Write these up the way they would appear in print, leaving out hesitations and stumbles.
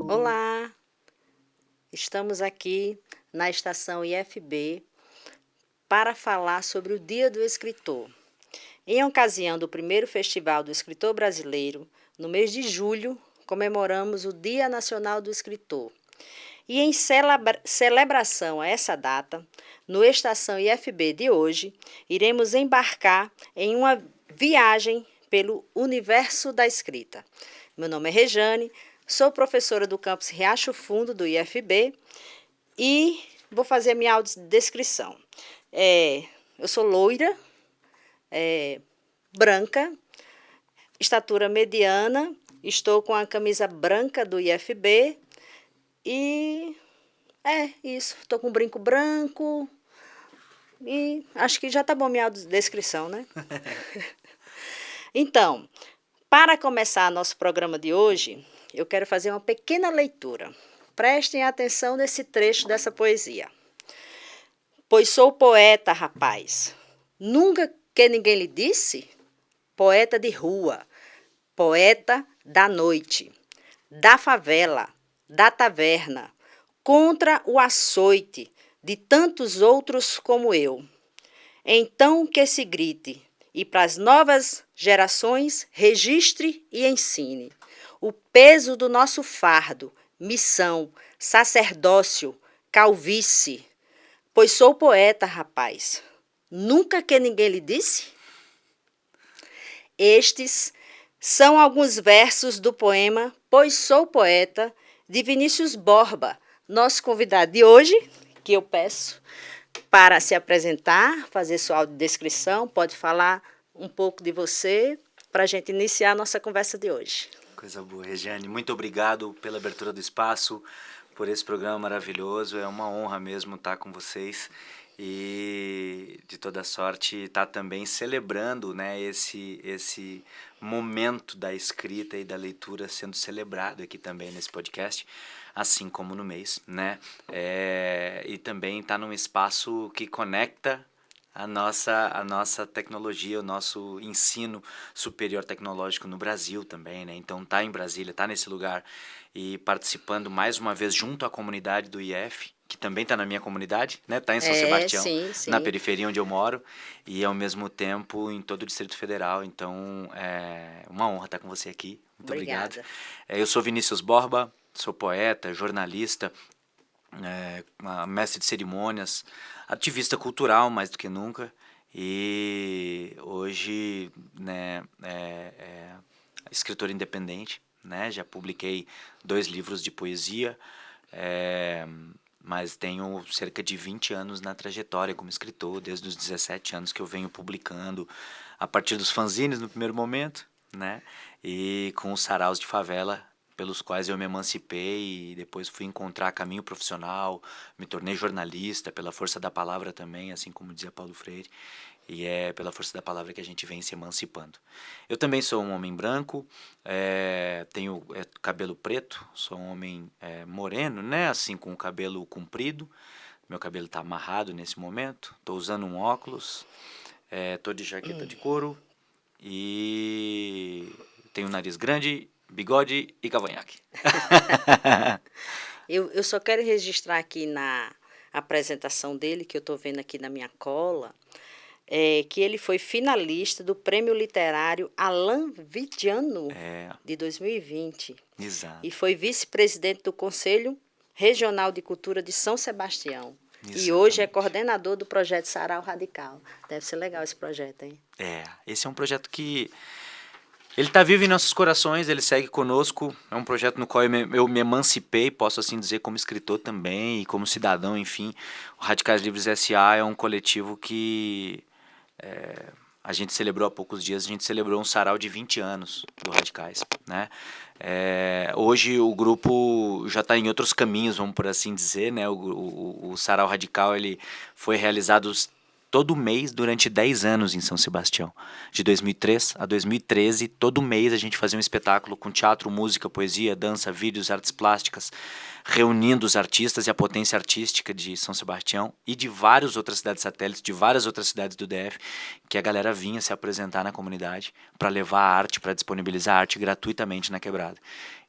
Olá, estamos aqui na estação IFB para falar sobre o Dia do Escritor. Em ocasião do primeiro Festival do Escritor Brasileiro, no mês de julho, comemoramos o Dia Nacional do Escritor. E em celebração a essa data, no Estação IFB de hoje, iremos embarcar em uma viagem pelo universo da escrita. Meu nome é Rejane, sou professora do campus Riacho Fundo, do IFB, e vou fazer a minha audiodescrição. Eu sou loira, branca, estatura mediana, estou com a camisa branca do IFB e isso, estou com um brinco branco e acho que já está bom minha audiodescrição, né? Então, para começar nosso programa de hoje, eu quero fazer uma pequena leitura. Prestem atenção nesse trecho dessa poesia. Pois sou poeta, rapaz. Nunca que ninguém lhe disse? Poeta de rua, poeta da noite, da favela, da taverna, contra o açoite de tantos outros como eu. Então que se grite e para as novas gerações registre e ensine o peso do nosso fardo, missão, sacerdócio, calvície. Pois sou poeta, rapaz. Nunca que ninguém lhe disse? Estes são alguns versos do poema Pois Sou Poeta, de Vinícius Borba, nosso convidado de hoje, que eu peço para se apresentar, fazer sua audiodescrição, pode falar um pouco de você, para a gente iniciar a nossa conversa de hoje. Coisa boa, Regiane. Muito obrigado pela abertura do espaço, por esse programa maravilhoso. É uma honra mesmo estar com vocês e de toda sorte estar também celebrando, né, esse momento da escrita e da leitura sendo celebrado aqui também nesse podcast, assim como no mês, né? E também estar num espaço que conecta a nossa tecnologia, o nosso ensino superior tecnológico no Brasil também, né? Então tá em Brasília, tá nesse lugar e participando mais uma vez junto à comunidade do IF, que também tá na minha comunidade, né? Tá em São Sebastião, sim. na periferia onde eu moro, e ao mesmo tempo em todo o Distrito Federal. Então é uma honra estar com você aqui. Muito obrigado. Eu sou Vinícius Borba, sou poeta, jornalista, mestre de cerimônias, ativista cultural mais do que nunca, e hoje, né, escritor independente, né, já publiquei 2 livros de poesia, mas tenho cerca de 20 anos na trajetória como escritor, desde os 17 anos que eu venho publicando, a partir dos fanzines no primeiro momento, né, e com os saraus de favela, pelos quais eu me emancipei e depois fui encontrar caminho profissional, me tornei jornalista pela força da palavra também, assim como dizia Paulo Freire, e é pela força da palavra que a gente vem se emancipando. Eu também sou um homem branco, tenho cabelo preto, sou um homem moreno, né, assim com o cabelo comprido, meu cabelo está amarrado nesse momento, estou usando um óculos, estou de jaqueta de couro e tenho um nariz grande, bigode e cavanhaque. Eu só quero registrar aqui na apresentação dele, que eu estou vendo aqui na minha cola, que ele foi finalista do Prêmio Literário Alain Vidiano de 2020. Exato. E foi vice-presidente do Conselho Regional de Cultura de São Sebastião. Exatamente. E hoje é coordenador do projeto Sarau Radical. Deve ser legal esse projeto, hein? Esse é um projeto que ele está vivo em nossos corações, ele segue conosco, é um projeto no qual eu me emancipei, posso assim dizer, como escritor também e como cidadão, enfim. O Radicais Livres S.A. é um coletivo que a gente celebrou há poucos dias, a gente celebrou um sarau de 20 anos do Radicais, né? Hoje o grupo já está em outros caminhos, vamos por assim dizer, né? O Sarau Radical ele foi realizado todo mês durante 10 anos em São Sebastião. De 2003 a 2013, todo mês a gente fazia um espetáculo com teatro, música, poesia, dança, vídeos, artes plásticas, reunindo os artistas e a potência artística de São Sebastião e de várias outras cidades satélites, de várias outras cidades do DF, que a galera vinha se apresentar na comunidade para levar a arte, para disponibilizar a arte gratuitamente na quebrada.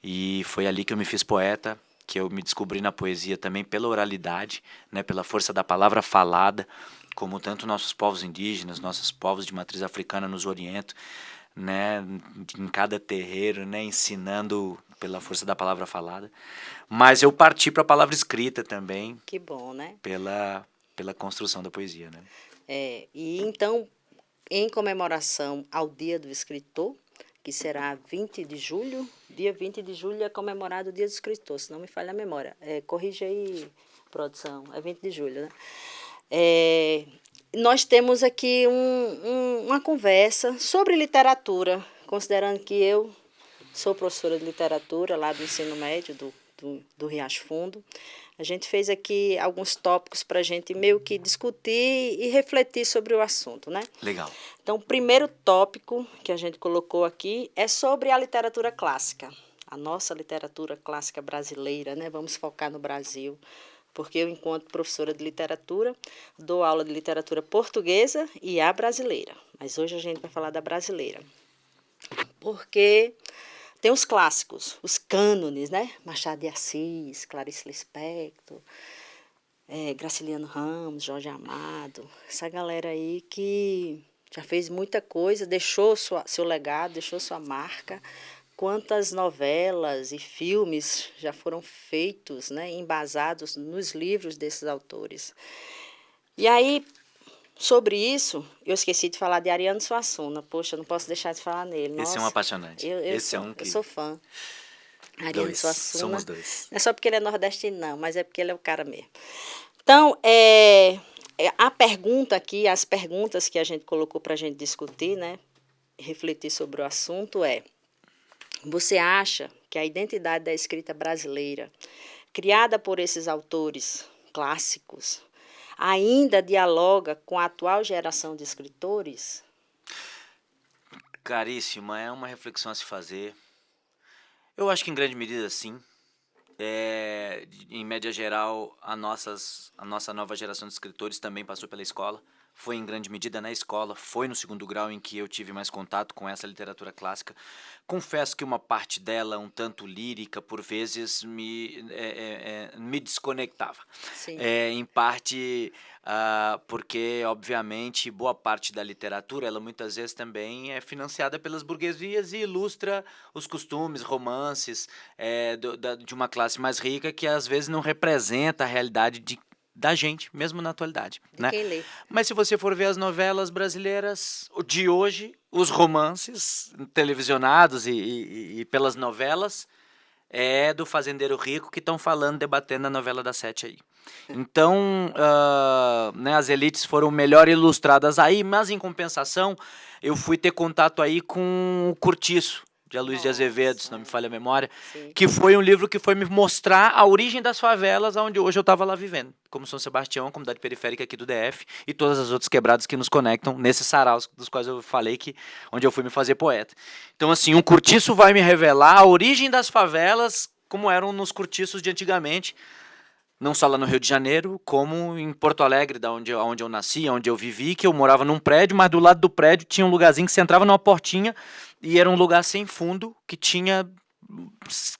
E foi ali que eu me fiz poeta, que eu me descobri na poesia também pela oralidade, né, pela força da palavra falada, como tanto nossos povos indígenas, nossos povos de matriz africana nos orientam, né, em cada terreiro, né, ensinando pela força da palavra falada. Mas eu parti para a palavra escrita também. Que bom, né? Pela construção da poesia, né? E então, em comemoração ao Dia do Escritor, que será 20 de julho, dia 20 de julho é comemorado o Dia do Escritor, se não me falha a memória. Corrija aí, produção, é 20 de julho, né? Nós temos aqui uma conversa sobre literatura, considerando que eu sou professora de literatura lá do ensino médio do Riacho Fundo. A gente fez aqui alguns tópicos para a gente meio que discutir e refletir sobre o assunto, né? Legal. Então, o primeiro tópico que a gente colocou aqui é sobre a literatura clássica, a nossa literatura clássica brasileira, né? Vamos focar no Brasil, porque eu, enquanto professora de literatura, dou aula de literatura portuguesa e a brasileira. Mas hoje a gente vai falar da brasileira. Porque tem os clássicos, os cânones, né? Machado de Assis, Clarice Lispector, Graciliano Ramos, Jorge Amado, essa galera aí que já fez muita coisa, deixou seu legado, deixou sua marca. Quantas novelas e filmes já foram feitos, né, embasados nos livros desses autores. E aí, sobre isso, eu esqueci de falar de Ariano Suassuna. Poxa, não posso deixar de falar nele. Esse Nossa, é um apaixonante. Esse é um que... Eu sou fã. Ariano Suassuna. Somos dois. Não é só porque ele é nordestino, não, mas é porque ele é o cara mesmo. Então, a pergunta aqui, as perguntas que a gente colocou para a gente discutir, né, refletir sobre o assunto você acha que a identidade da escrita brasileira, criada por esses autores clássicos, ainda dialoga com a atual geração de escritores? Caríssima, é uma reflexão a se fazer. Eu acho que em grande medida sim. Em média geral, a nossa nova geração de escritores também passou pela escola. Foi em grande medida na escola, foi no segundo grau em que eu tive mais contato com essa literatura clássica. Confesso que uma parte dela, um tanto lírica, por vezes me desconectava. Sim. Em parte porque, obviamente, boa parte da literatura, ela muitas vezes também é financiada pelas burguesias e ilustra os costumes, romances de uma classe mais rica que às vezes não representa a realidade da gente, mesmo na atualidade. Né? Quem lê. Mas se você for ver as novelas brasileiras de hoje, os romances televisionados e pelas novelas, do fazendeiro rico que estão falando, debatendo a novela das 7 aí. Então, né, as elites foram melhor ilustradas aí, mas em compensação, eu fui ter contato aí com o Cortiço, de Aloysio de Azevedo, se não me falha a memória, sim, que foi um livro que foi me mostrar a origem das favelas onde hoje eu estava lá vivendo, como São Sebastião, a comunidade periférica aqui do DF, e todas as outras quebradas que nos conectam nesses saraus dos quais eu falei onde eu fui me fazer poeta. Então, assim, um cortiço vai me revelar a origem das favelas, como eram nos cortiços de antigamente, não só lá no Rio de Janeiro, como em Porto Alegre, onde eu nasci, onde eu vivi, que eu morava num prédio, mas do lado do prédio tinha um lugarzinho que você entrava numa portinha e era um lugar sem fundo, que tinha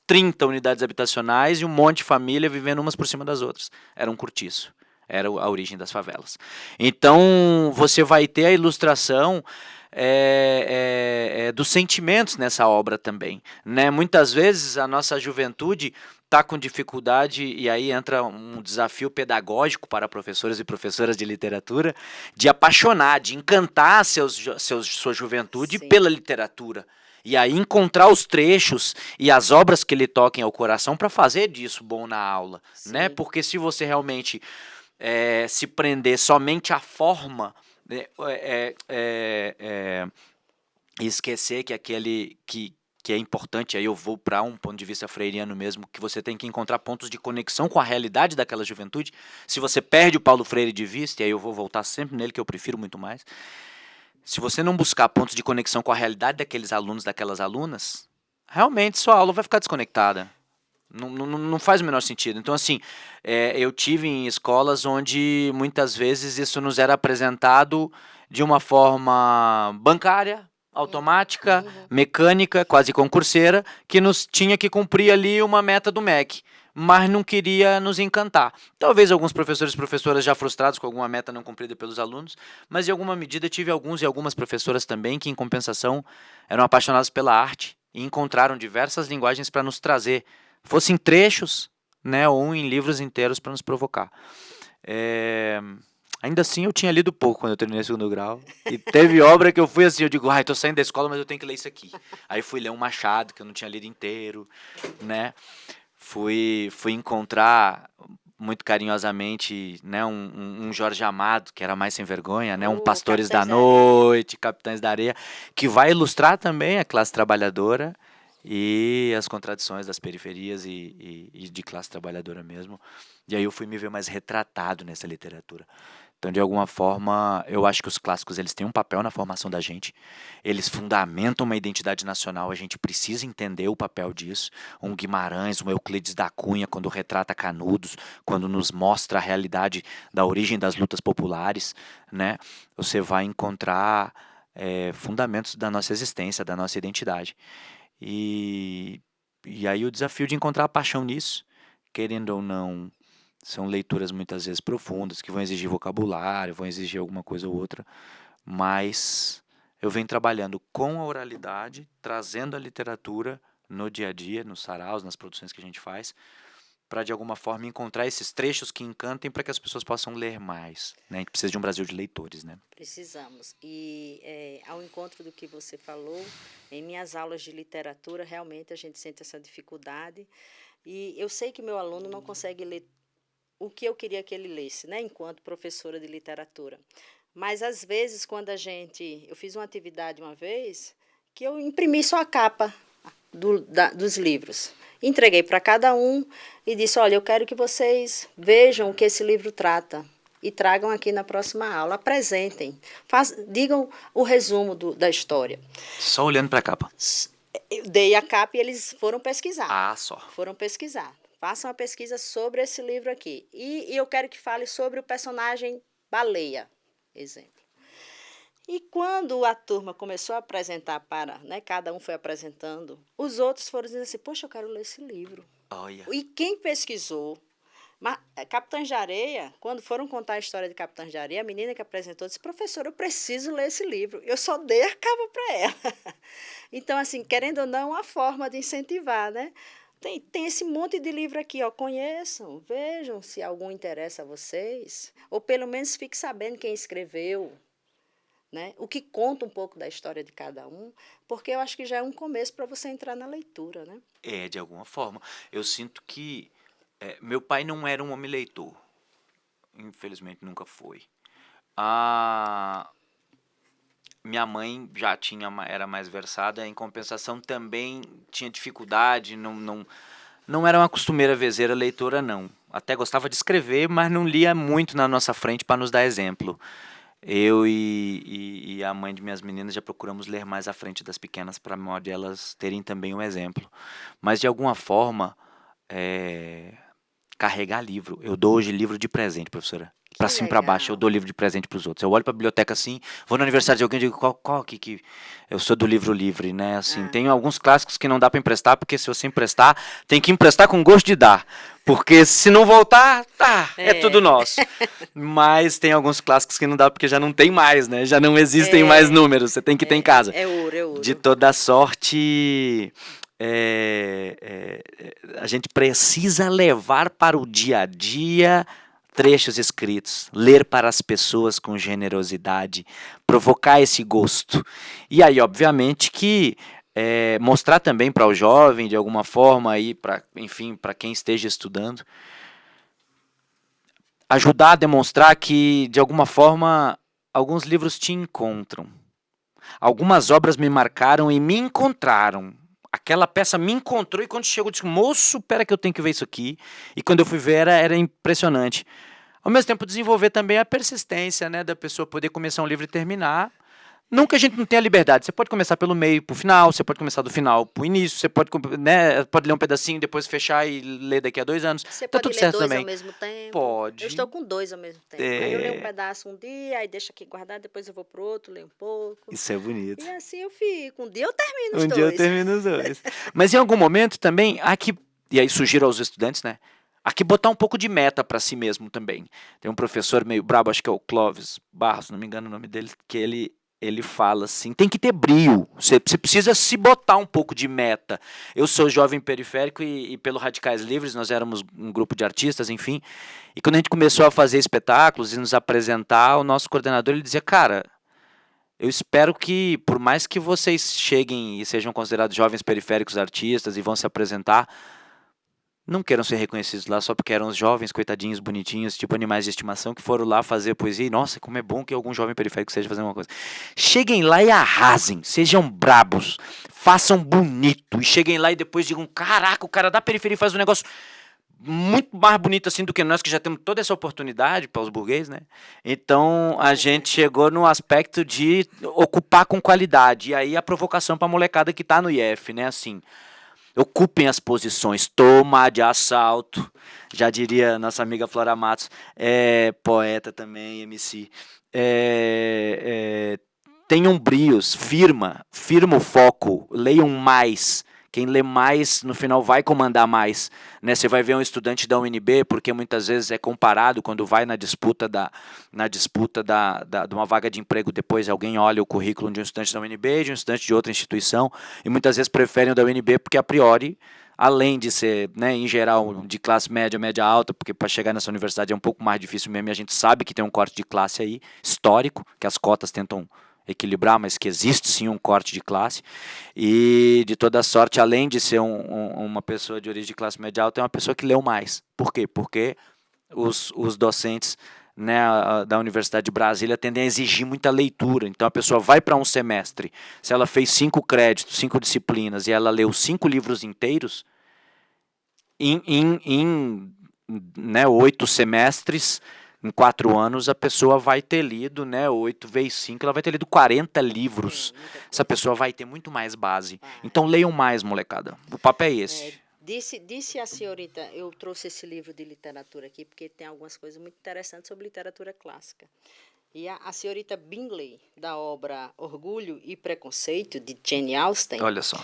30 unidades habitacionais e um monte de família vivendo umas por cima das outras. Era um cortiço. Era a origem das favelas. Então, você vai ter a ilustração dos sentimentos nessa obra também. Né? Muitas vezes a nossa juventude está com dificuldade, e aí entra um desafio pedagógico para professores e professoras de literatura, de apaixonar, de encantar sua juventude, sim, pela literatura. E aí encontrar os trechos e as obras que lhe toquem ao coração para fazer disso bom na aula. Né? Porque se você realmente se prender somente à forma, e esquecer que que é importante, aí eu vou para um ponto de vista freiriano mesmo, que você tem que encontrar pontos de conexão com a realidade daquela juventude. Se você perde o Paulo Freire de vista, e aí eu vou voltar sempre nele, que eu prefiro muito mais, se você não buscar pontos de conexão com a realidade daqueles alunos, daquelas alunas, realmente sua aula vai ficar desconectada. Não faz o menor sentido. Então, assim, eu tive em escolas onde muitas vezes isso nos era apresentado de uma forma bancária, automática, mecânica, quase concurseira, que nos tinha que cumprir ali uma meta do MEC, mas não queria nos encantar. Talvez alguns professores e professoras já frustrados com alguma meta não cumprida pelos alunos, mas em alguma medida tive alguns e algumas professoras também que, em compensação, eram apaixonadas pela arte e encontraram diversas linguagens para nos trazer, fossem trechos, né, ou em livros inteiros para nos provocar. Ainda assim, eu tinha lido pouco quando eu terminei o segundo grau. E teve obra que eu fui assim, eu digo, tô saindo da escola, mas eu tenho que ler isso aqui. Aí fui ler um Machado, que eu não tinha lido inteiro, né? Fui encontrar, muito carinhosamente, né, um Jorge Amado, que era mais sem vergonha, né? Um Pastores da Noite, Capitães da Areia, que vai ilustrar também a classe trabalhadora e as contradições das periferias e de classe trabalhadora mesmo. E aí eu fui me ver mais retratado nessa literatura. Então, de alguma forma, eu acho que os clássicos eles têm um papel na formação da gente. Eles fundamentam uma identidade nacional, a gente precisa entender o papel disso. Um Guimarães, um Euclides da Cunha, quando retrata Canudos, quando nos mostra a realidade da origem das lutas populares, né? Você vai encontrar fundamentos da nossa existência, da nossa identidade. E aí o desafio de encontrar a paixão nisso, querendo ou não, são leituras muitas vezes profundas, que vão exigir vocabulário, vão exigir alguma coisa ou outra, mas eu venho trabalhando com a oralidade, trazendo a literatura no dia a dia, nos saraus, nas produções que a gente faz, para de alguma forma encontrar esses trechos que encantem para que as pessoas possam ler mais. Né? A gente precisa de um Brasil de leitores, né? Precisamos. E ao encontro do que você falou, em minhas aulas de literatura, realmente a gente sente essa dificuldade. E eu sei que meu aluno não consegue ler o que eu queria que ele lesse, né, enquanto professora de literatura. Mas, às vezes, quando eu fiz uma atividade uma vez, que eu imprimi só a capa dos livros. Entreguei para cada um e disse, olha, eu quero que vocês vejam o que esse livro trata e tragam aqui na próxima aula, apresentem, digam o resumo da história. Só olhando para a capa? Eu dei a capa e eles foram pesquisar. Só. Foram pesquisar. Façam uma pesquisa sobre esse livro aqui. E eu quero que fale sobre o personagem Baleia, exemplo. E quando a turma começou a apresentar cada um foi apresentando, os outros foram dizendo assim, poxa, eu quero ler esse livro. Olha. E quem pesquisou, Capitães de Areia, quando foram contar a história de Capitães de Areia, a menina que apresentou disse, professora, eu preciso ler esse livro. Eu só dei a capa para ela. Então, assim, querendo ou não, é uma forma de incentivar, né? Tem esse monte de livro aqui, ó, conheçam, vejam se algum interessa a vocês, ou pelo menos fique sabendo quem escreveu, né? O que conta um pouco da história de cada um, porque eu acho que já é um começo para você entrar na leitura, né? De alguma forma. Eu sinto que meu pai não era um homem leitor, infelizmente nunca foi. Minha mãe já era mais versada, em compensação também tinha dificuldade, não era uma costumeira vezeira leitora, não. Até gostava de escrever, mas não lia muito na nossa frente para nos dar exemplo. Eu e a mãe de minhas meninas já procuramos ler mais à frente das pequenas para modo de elas terem também um exemplo. Mas, de alguma forma, carregar livro. Eu dou hoje livro de presente, professora. Para cima e para baixo, eu dou livro de presente para os outros. Eu olho para a biblioteca assim, vou no aniversário de alguém e digo, qual que eu sou do livro livre, né? Assim, tenho alguns clássicos que não dá para emprestar, porque se você emprestar, tem que emprestar com gosto de dar. Porque se não voltar, é tudo nosso. Mas tem alguns clássicos que não dá, porque já não tem mais, né? Já não existem mais números, você tem que ter em casa. É ouro. De toda sorte, a gente precisa levar para o dia a dia trechos escritos, ler para as pessoas com generosidade, provocar esse gosto. E aí, obviamente, que mostrar também para o jovem, de alguma forma, para quem esteja estudando, ajudar a demonstrar que, de alguma forma, alguns livros te encontram. Algumas obras me marcaram e me encontraram. Aquela peça me encontrou e quando chegou eu disse, moço, pera que eu tenho que ver isso aqui. E quando eu fui ver era impressionante. Ao mesmo tempo desenvolver também a persistência, né, da pessoa poder começar um livro e terminar. Nunca a gente não tem a liberdade. Você pode começar pelo meio pro final, você pode começar do final pro início, você pode, né, pode ler um pedacinho, depois fechar e ler daqui a 2 anos. Você Tá pode tudo ler certo 2 também. ao mesmo tempo. Pode. Eu estou com 2 ao mesmo tempo. Aí eu leio um pedaço um dia, aí deixo aqui guardado, depois eu vou pro outro, leio um pouco. Isso é bonito. E assim eu fico. Um dia eu termino os Um 2. dia eu termino os 2. Mas em algum momento também, aqui, e aí sugiro aos estudantes, né? Aqui botar um pouco de meta para si mesmo também. Tem um professor meio brabo, acho que é o Clóvis Barros, não me engano o nome dele, que ele fala assim, tem que ter brio, você precisa se botar um pouco de meta. Eu sou jovem periférico e pelo Radicais Livres, nós éramos um grupo de artistas, enfim, e quando a gente começou a fazer espetáculos e nos apresentar, o nosso coordenador ele dizia, cara, eu espero que, por mais que vocês cheguem e sejam considerados jovens periféricos artistas e vão se apresentar, não queiram ser reconhecidos lá só porque eram os jovens, coitadinhos, bonitinhos, tipo animais de estimação, que foram lá fazer poesia. E, nossa, como é bom que algum jovem periférico seja fazendo uma coisa. Cheguem lá e arrasem, sejam brabos, façam bonito. E cheguem lá e depois digam, caraca, o cara da periferia faz um negócio muito mais bonito assim do que nós, que já temos toda essa oportunidade para os burguês, né? Então, a gente chegou no aspecto de ocupar com qualidade. E aí a provocação para a molecada que tá no IF, né? Assim, ocupem as posições, toma de assalto, já diria nossa amiga Flora Matos, poeta também, MC. Tenham brios, firma o foco, leiam mais. Quem lê mais, no final, vai comandar mais. Né? Você vai ver um estudante da UNB, porque muitas vezes é comparado quando vai na disputa de uma vaga de emprego, depois alguém olha o currículo de um estudante da UNB, de um estudante de outra instituição, e muitas vezes preferem o da UNB porque, a priori, além de ser, né, em geral, de classe média, média alta, porque para chegar nessa universidade é um pouco mais difícil mesmo, e a gente sabe que tem um corte de classe aí, histórico, que as cotas tentam equilibrar, mas que existe sim um corte de classe, e de toda sorte, além de ser uma pessoa de origem de classe média alta, é uma pessoa que leu mais. Por quê? Porque os docentes, né, da Universidade de Brasília tendem a exigir muita leitura, então a pessoa vai para um semestre, se ela fez 5 créditos, 5 disciplinas, e ela leu 5 livros inteiros, né, 8 semestres, em 4 anos, a pessoa vai ter lido, né, 8 vezes 5, ela vai ter lido 40 livros. Essa pessoa vai ter muito mais base. Então, leiam mais, molecada. O papo é esse. Disse a senhorita, eu trouxe esse livro de literatura aqui, porque tem algumas coisas muito interessantes sobre literatura clássica. E a senhorita Bingley, da obra Orgulho e Preconceito, de Jane Austen. Olha só.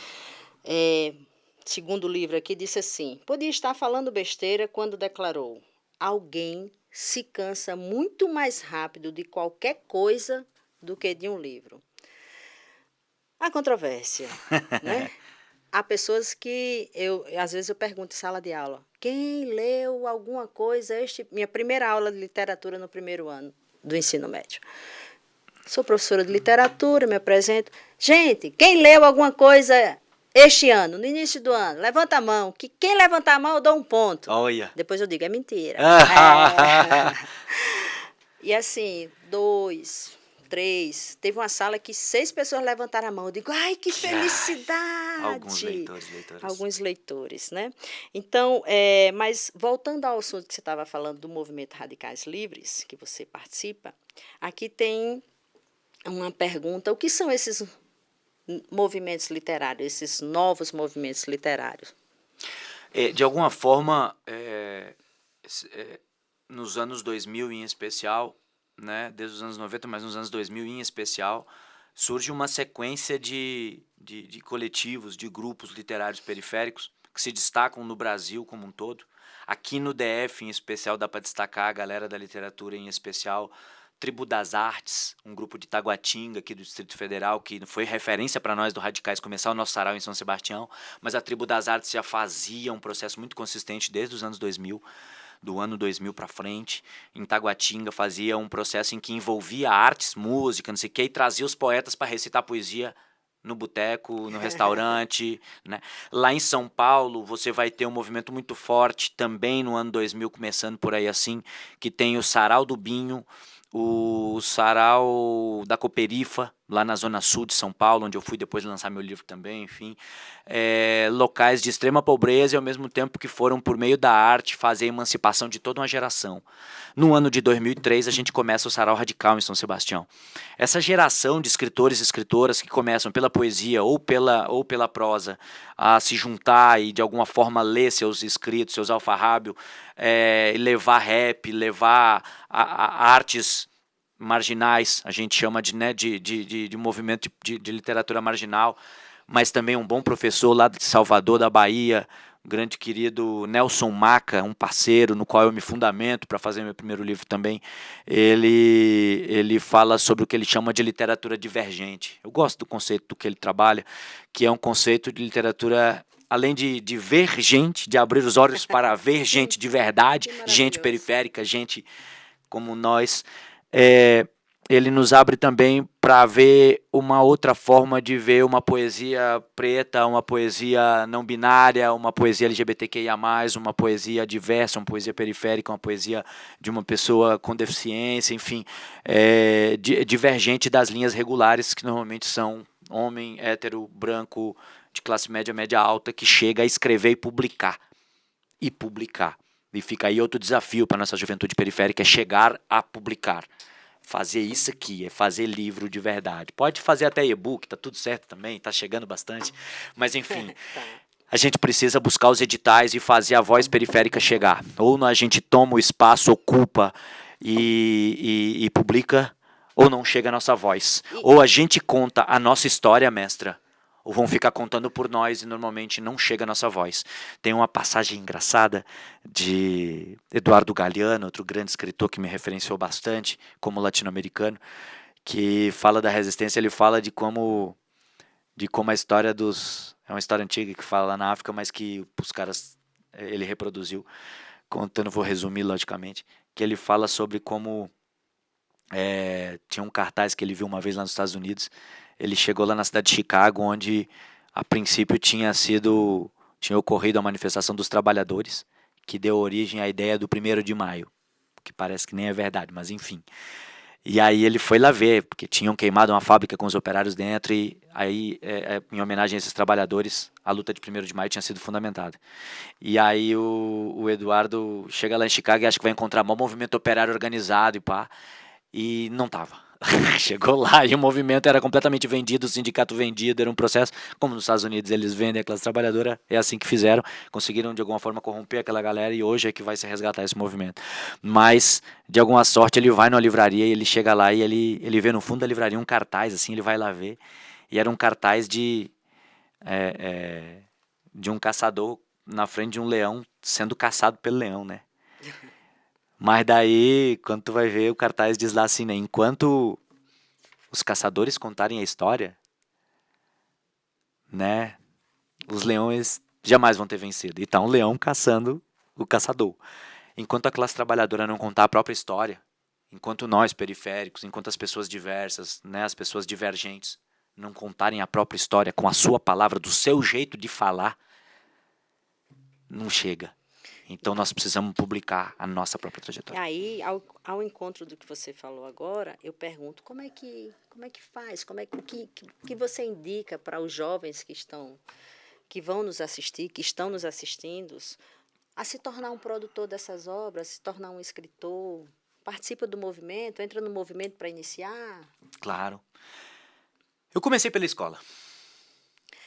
Segundo o livro aqui, disse assim, podia estar falando besteira quando declarou, alguém se cansa muito mais rápido de qualquer coisa do que de um livro. Há controvérsia, né? Há pessoas que, às vezes eu pergunto em sala de aula, quem leu alguma coisa, minha primeira aula de literatura no primeiro ano do ensino médio. Sou professora de literatura, me apresento. Gente, quem leu alguma coisa este ano, no início do ano, levanta a mão. Que quem levantar a mão, eu dou um ponto. Olha. Depois eu digo, é mentira. E assim, 2, 3. Teve uma sala que 6 pessoas levantaram a mão. Eu digo, ai, que felicidade. Alguns leitores. Alguns leitores, né? Então, mas voltando ao assunto que você estava falando do movimento Radicais Livres, que você participa, aqui tem uma pergunta, o que são esses movimentos literários, esses novos movimentos literários? De alguma forma, nos anos 2000 em especial, né, desde os anos 90, mas nos anos 2000 em especial, surge uma sequência de coletivos, de grupos literários periféricos que se destacam no Brasil como um todo. Aqui no DF, em especial, dá para destacar a galera da literatura, em especial Tribo das Artes, um grupo de Taguatinga, aqui do Distrito Federal, que foi referência para nós do Radicais começar o nosso sarau em São Sebastião, mas a Tribo das Artes já fazia um processo muito consistente desde os anos 2000, do ano 2000 para frente. Em Taguatinga fazia um processo em que envolvia artes, música, não sei o que, e trazia os poetas para recitar poesia no boteco, no restaurante, né? Lá em São Paulo, você vai ter um movimento muito forte, também no ano 2000, começando por aí assim, que tem o Sarau do Binho, o Sarau da Cooperifa, lá na zona sul de São Paulo, onde eu fui depois lançar meu livro também, enfim, locais de extrema pobreza e ao mesmo tempo que foram, por meio da arte, fazer a emancipação de toda uma geração. No ano de 2003, a gente começa o Sarau Radical em São Sebastião. Essa geração de escritores e escritoras que começam pela poesia ou pela prosa a se juntar e de alguma forma ler seus escritos, seus alfarrábios, levar rap, levar a artes marginais, a gente chama de movimento de literatura marginal, mas também um bom professor lá de Salvador, da Bahia, o grande querido Nelson Maca, um parceiro no qual eu me fundamento para fazer meu primeiro livro também. Ele fala sobre o que ele chama de literatura divergente. Eu gosto do conceito do que ele trabalha, que é um conceito de literatura, além de ver gente, de abrir os olhos para ver gente de verdade, gente periférica, gente como nós. Ele nos abre também para ver uma outra forma de ver uma poesia preta, uma poesia não binária, uma poesia LGBTQIA+, uma poesia diversa, uma poesia periférica, uma poesia de uma pessoa com deficiência, enfim, divergente das linhas regulares, que normalmente são homem, hétero, branco, de classe média, média alta, que chega a escrever e publicar. E fica aí outro desafio para a nossa juventude periférica, é chegar a publicar. Fazer isso aqui, é fazer livro de verdade. Pode fazer até e-book, tá tudo certo também, tá chegando bastante. Mas enfim, a gente precisa buscar os editais e fazer a voz periférica chegar. Ou a gente toma o espaço, ocupa e publica, ou não chega a nossa voz. Ou a gente conta a nossa história, mestra, ou vão ficar contando por nós e normalmente não chega a nossa voz. Tem uma passagem engraçada de Eduardo Galeano, outro grande escritor que me referenciou bastante como latino-americano, que fala da resistência. Ele fala de como a história dos... É uma história antiga que fala lá na África, mas que os caras... Ele reproduziu, contando, vou resumir logicamente, que ele fala sobre como tinha um cartaz que ele viu uma vez lá nos Estados Unidos. Ele chegou lá na cidade de Chicago, onde a princípio tinha ocorrido a manifestação dos trabalhadores, que deu origem à ideia do 1º de maio, que parece que nem é verdade, mas enfim. E aí ele foi lá ver, porque tinham queimado uma fábrica com os operários dentro, e aí, em homenagem a esses trabalhadores, a luta de 1º de maio tinha sido fundamentada. E aí o Eduardo chega lá em Chicago e acha que vai encontrar um movimento operário organizado e pá, e não estava. Chegou lá e o movimento era completamente vendido, o sindicato vendido, era um processo, como nos Estados Unidos eles vendem a classe trabalhadora, é assim que fizeram, conseguiram de alguma forma corromper aquela galera e hoje é que vai se resgatar esse movimento. Mas, de alguma sorte, ele vai numa livraria e ele chega lá e ele vê no fundo da livraria um cartaz, assim, ele vai lá ver, e era um cartaz de um caçador na frente de um leão sendo caçado pelo leão, né? Mas daí, quando tu vai ver, o cartaz diz lá assim, né? Enquanto os caçadores contarem a história, né? Os leões jamais vão ter vencido. E tá um leão caçando o caçador. Enquanto a classe trabalhadora não contar a própria história, enquanto nós, periféricos, enquanto as pessoas diversas, né? As pessoas divergentes, não contarem a própria história com a sua palavra, do seu jeito de falar, não chega. Então, nós precisamos publicar a nossa própria trajetória. E aí, ao encontro do que você falou agora, eu pergunto como é que faz, o que você indica para os jovens que vão nos assistir, que estão nos assistindo, a se tornar um produtor dessas obras, se tornar um escritor, participa do movimento, entra no movimento para iniciar? Claro. Eu comecei pela escola.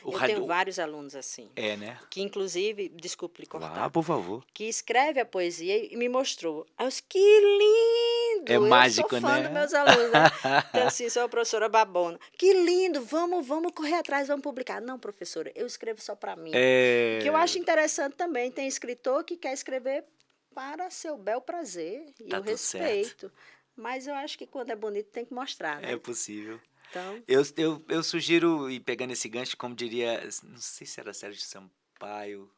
Eu tenho vários alunos assim. Né? Que, inclusive, desculpe lhe cortar. Por favor. Que escreve a poesia e me mostrou. Eu disse, que lindo! É mágico, eu sou fã dos meus alunos. Né? Então, assim, sou a professora babona. Que lindo! Vamos correr atrás, vamos publicar. Não, professora, eu escrevo só para mim. Que eu acho interessante também. Tem escritor que quer escrever para seu bel prazer. E eu respeito. Certo. Mas eu acho que quando é bonito tem que mostrar, né? É possível. Então... Eu sugiro, e pegando esse gancho, como diria, não sei se era Sérgio Sampaio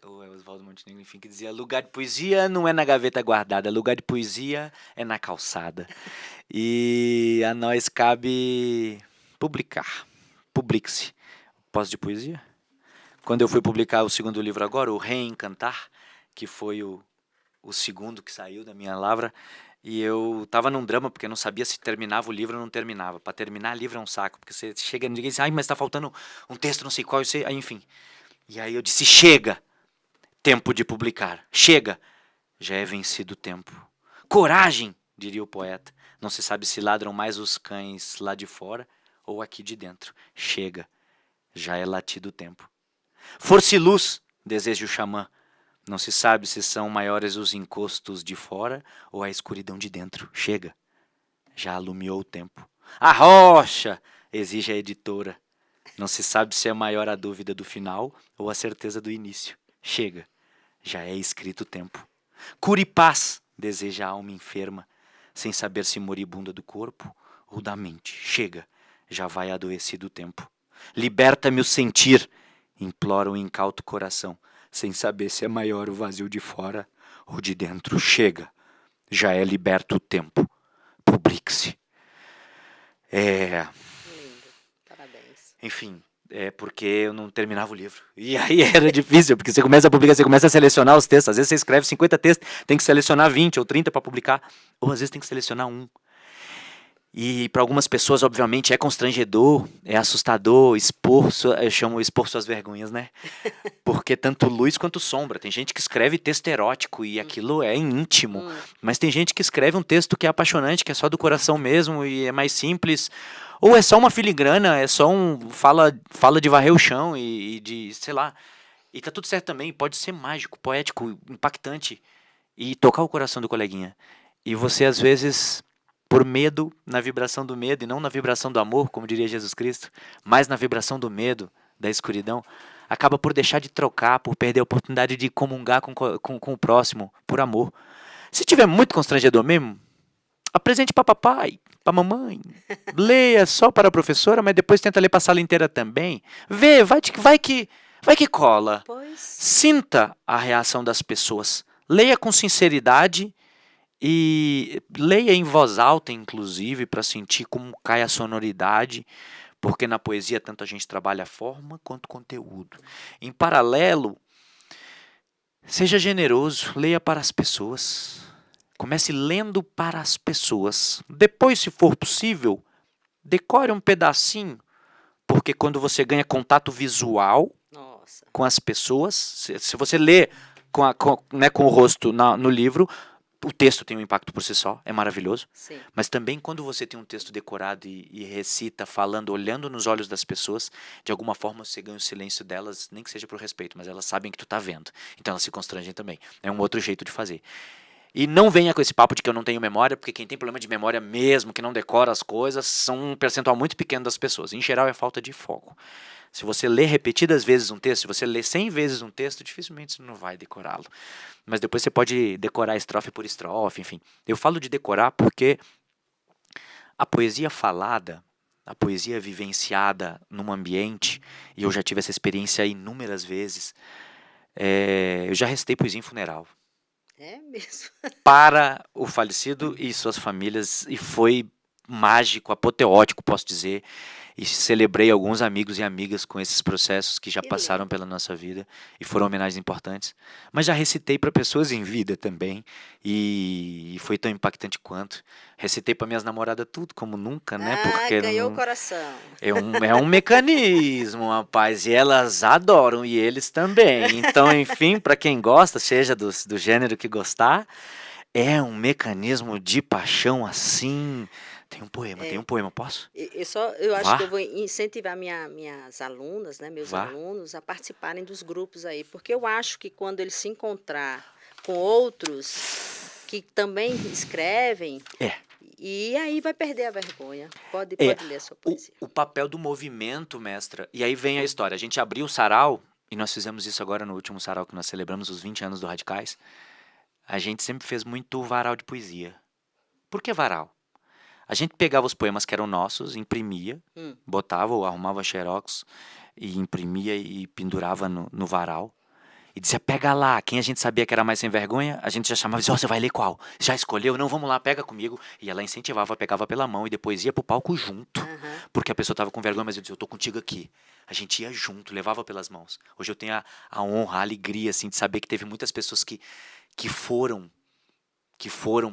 ou Oswaldo Montenegro, enfim, que dizia: lugar de poesia não é na gaveta guardada, lugar de poesia é na calçada. E a nós cabe publicar. Publique-se. Posso de poesia? Quando eu fui publicar o 2º livro agora, o Reencantar, que foi o o segundo que saiu da minha lavra, e eu tava num drama, porque eu não sabia se terminava o livro ou não terminava. Para terminar livro é um saco, porque você chega e diz, ai, mas tá faltando um texto, não sei qual, eu sei, aí, enfim. E aí eu disse, chega, tempo de publicar, chega, já é vencido o tempo. Coragem, diria o poeta, não se sabe se ladram mais os cães lá de fora ou aqui de dentro. Chega, já é latido o tempo. Força e luz, deseja o xamã. Não se sabe se são maiores os encostos de fora ou a escuridão de dentro. Chega, já alumiou o tempo. A rocha, exige a editora. Não se sabe se é maior a dúvida do final ou a certeza do início. Chega, já é escrito o tempo. Cura e paz, deseja a alma enferma, sem saber se moribunda do corpo ou da mente. Chega, já vai adoecido o tempo. Liberta-me o sentir, implora o incauto coração, sem saber se é maior o vazio de fora ou de dentro. Chega, já é liberto o tempo. Publique-se. Lindo. Parabéns. Enfim, é porque eu não terminava o livro. E aí era difícil, porque você começa a publicar, você começa a selecionar os textos. Às vezes você escreve 50 textos, tem que selecionar 20 ou 30 para publicar. Ou às vezes tem que selecionar um. E para algumas pessoas, obviamente, é constrangedor, é assustador, eu chamo expor suas vergonhas, né? Porque tanto luz quanto sombra. Tem gente que escreve texto erótico e aquilo é íntimo. Mas tem gente que escreve um texto que é apaixonante, que é só do coração mesmo e é mais simples. Ou é só uma filigrana, é só fala de varrer o chão e de, sei lá. E tá tudo certo também, pode ser mágico, poético, impactante e tocar o coração do coleguinha. E você, às vezes, por medo, na vibração do medo e não na vibração do amor, como diria Jesus Cristo, mas na vibração do medo, da escuridão, acaba por deixar de trocar, por perder a oportunidade de comungar com o próximo, por amor. Se tiver muito constrangedor mesmo, apresente para papai, para mamãe, leia só para a professora, mas depois tenta ler para a sala inteira também. Vê, vai que cola. Pois. Sinta a reação das pessoas. Leia com sinceridade e leia em voz alta, inclusive, para sentir como cai a sonoridade, porque na poesia tanto a gente trabalha a forma quanto o conteúdo. Em paralelo, seja generoso, leia para as pessoas. Comece lendo para as pessoas. Depois, se for possível, decore um pedacinho, porque quando você ganha contato visual Nossa. com as pessoas, se você lê com o rosto no livro, o texto tem um impacto por si só, é maravilhoso. Sim. Mas também quando você tem um texto decorado e recita, falando, olhando nos olhos das pessoas, de alguma forma você ganha o silêncio delas, nem que seja por respeito, mas elas sabem que tu tá vendo. Então elas se constrangem também. É um outro jeito de fazer. E não venha com esse papo de que eu não tenho memória, porque quem tem problema de memória mesmo, que não decora as coisas, são um percentual muito pequeno das pessoas. Em geral é falta de foco. Se você lê repetidas vezes um texto, se você lê 100 vezes um texto, dificilmente você não vai decorá-lo. Mas depois você pode decorar estrofe por estrofe, enfim. Eu falo de decorar porque a poesia falada, a poesia vivenciada num ambiente, e eu já tive essa experiência inúmeras vezes, eu já recitei poesia em funeral. É mesmo. Para o falecido e suas famílias, e foi mágico, apoteótico, posso dizer, e celebrei alguns amigos e amigas com esses processos que já Que passaram lindo. pela nossa vida e foram homenagens importantes, mas já recitei para pessoas em vida também e foi tão impactante quanto. Recitei para minhas namoradas tudo, como nunca, né? Porque Ganhou o não, coração. é um mecanismo, rapaz, e elas adoram, e eles também. Então, enfim, para quem gosta, seja do gênero que gostar, é um mecanismo de paixão assim. Tem um poema, posso? Eu acho Vá. que eu vou incentivar minhas alunas, né, meus Vá. alunos, a participarem dos grupos aí, porque eu acho que quando eles se encontrar com outros que também escrevem, e aí vai perder a vergonha. Pode ler a sua poesia. O papel do movimento, mestra, e aí vem a história. A gente abriu o sarau, e nós fizemos isso agora no último sarau que nós celebramos os 20 anos do Radicais. A gente sempre fez muito varal de poesia. Por que varal? A gente pegava os poemas que eram nossos, imprimia, botava ou arrumava xerox e imprimia e pendurava no varal. e dizia, pega lá. Quem a gente sabia que era mais sem vergonha, a gente já chamava e dizia, você vai ler qual? Já escolheu? Não, vamos lá, pega comigo. E ela incentivava, pegava pela mão e depois ia pro palco junto. Porque a pessoa estava com vergonha, mas eu dizia, eu tô contigo aqui. A gente ia junto, levava pelas mãos. Hoje eu tenho a honra, a alegria, assim, de saber que teve muitas pessoas que foram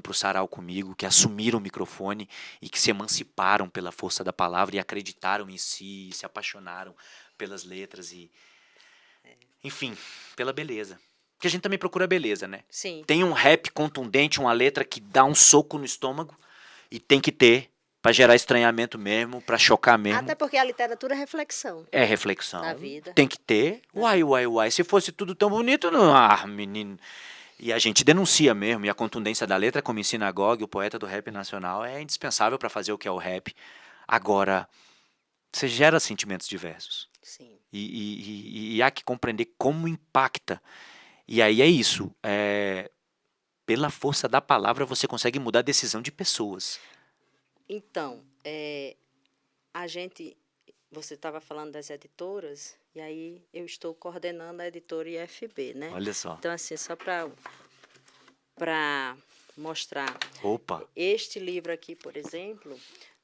para o sarau comigo, que assumiram o microfone e que se emanciparam pela força da palavra e acreditaram em si, e se apaixonaram pelas letras e, enfim, pela beleza. Porque a gente também procura beleza, né? Sim. Tem um rap contundente, uma letra que dá um soco no estômago e tem que ter para gerar estranhamento mesmo, para chocar mesmo. Até porque a literatura é reflexão. É reflexão. Da vida. Tem que ter. Uai, uai, uai. Se fosse tudo tão bonito, não. Ah, menino. E a gente denuncia mesmo, e a contundência da letra, como ensina a Gog, o poeta do rap nacional, é indispensável para fazer o que é o rap. Agora, você gera sentimentos diversos. Sim. E há que compreender como impacta. E aí é isso. Pela força da palavra, você consegue mudar a decisão de pessoas. Então, você estava falando das editoras, e aí eu estou coordenando a editora IFB, né? Olha só. Então, assim, só para mostrar. Opa, Este livro aqui, por exemplo,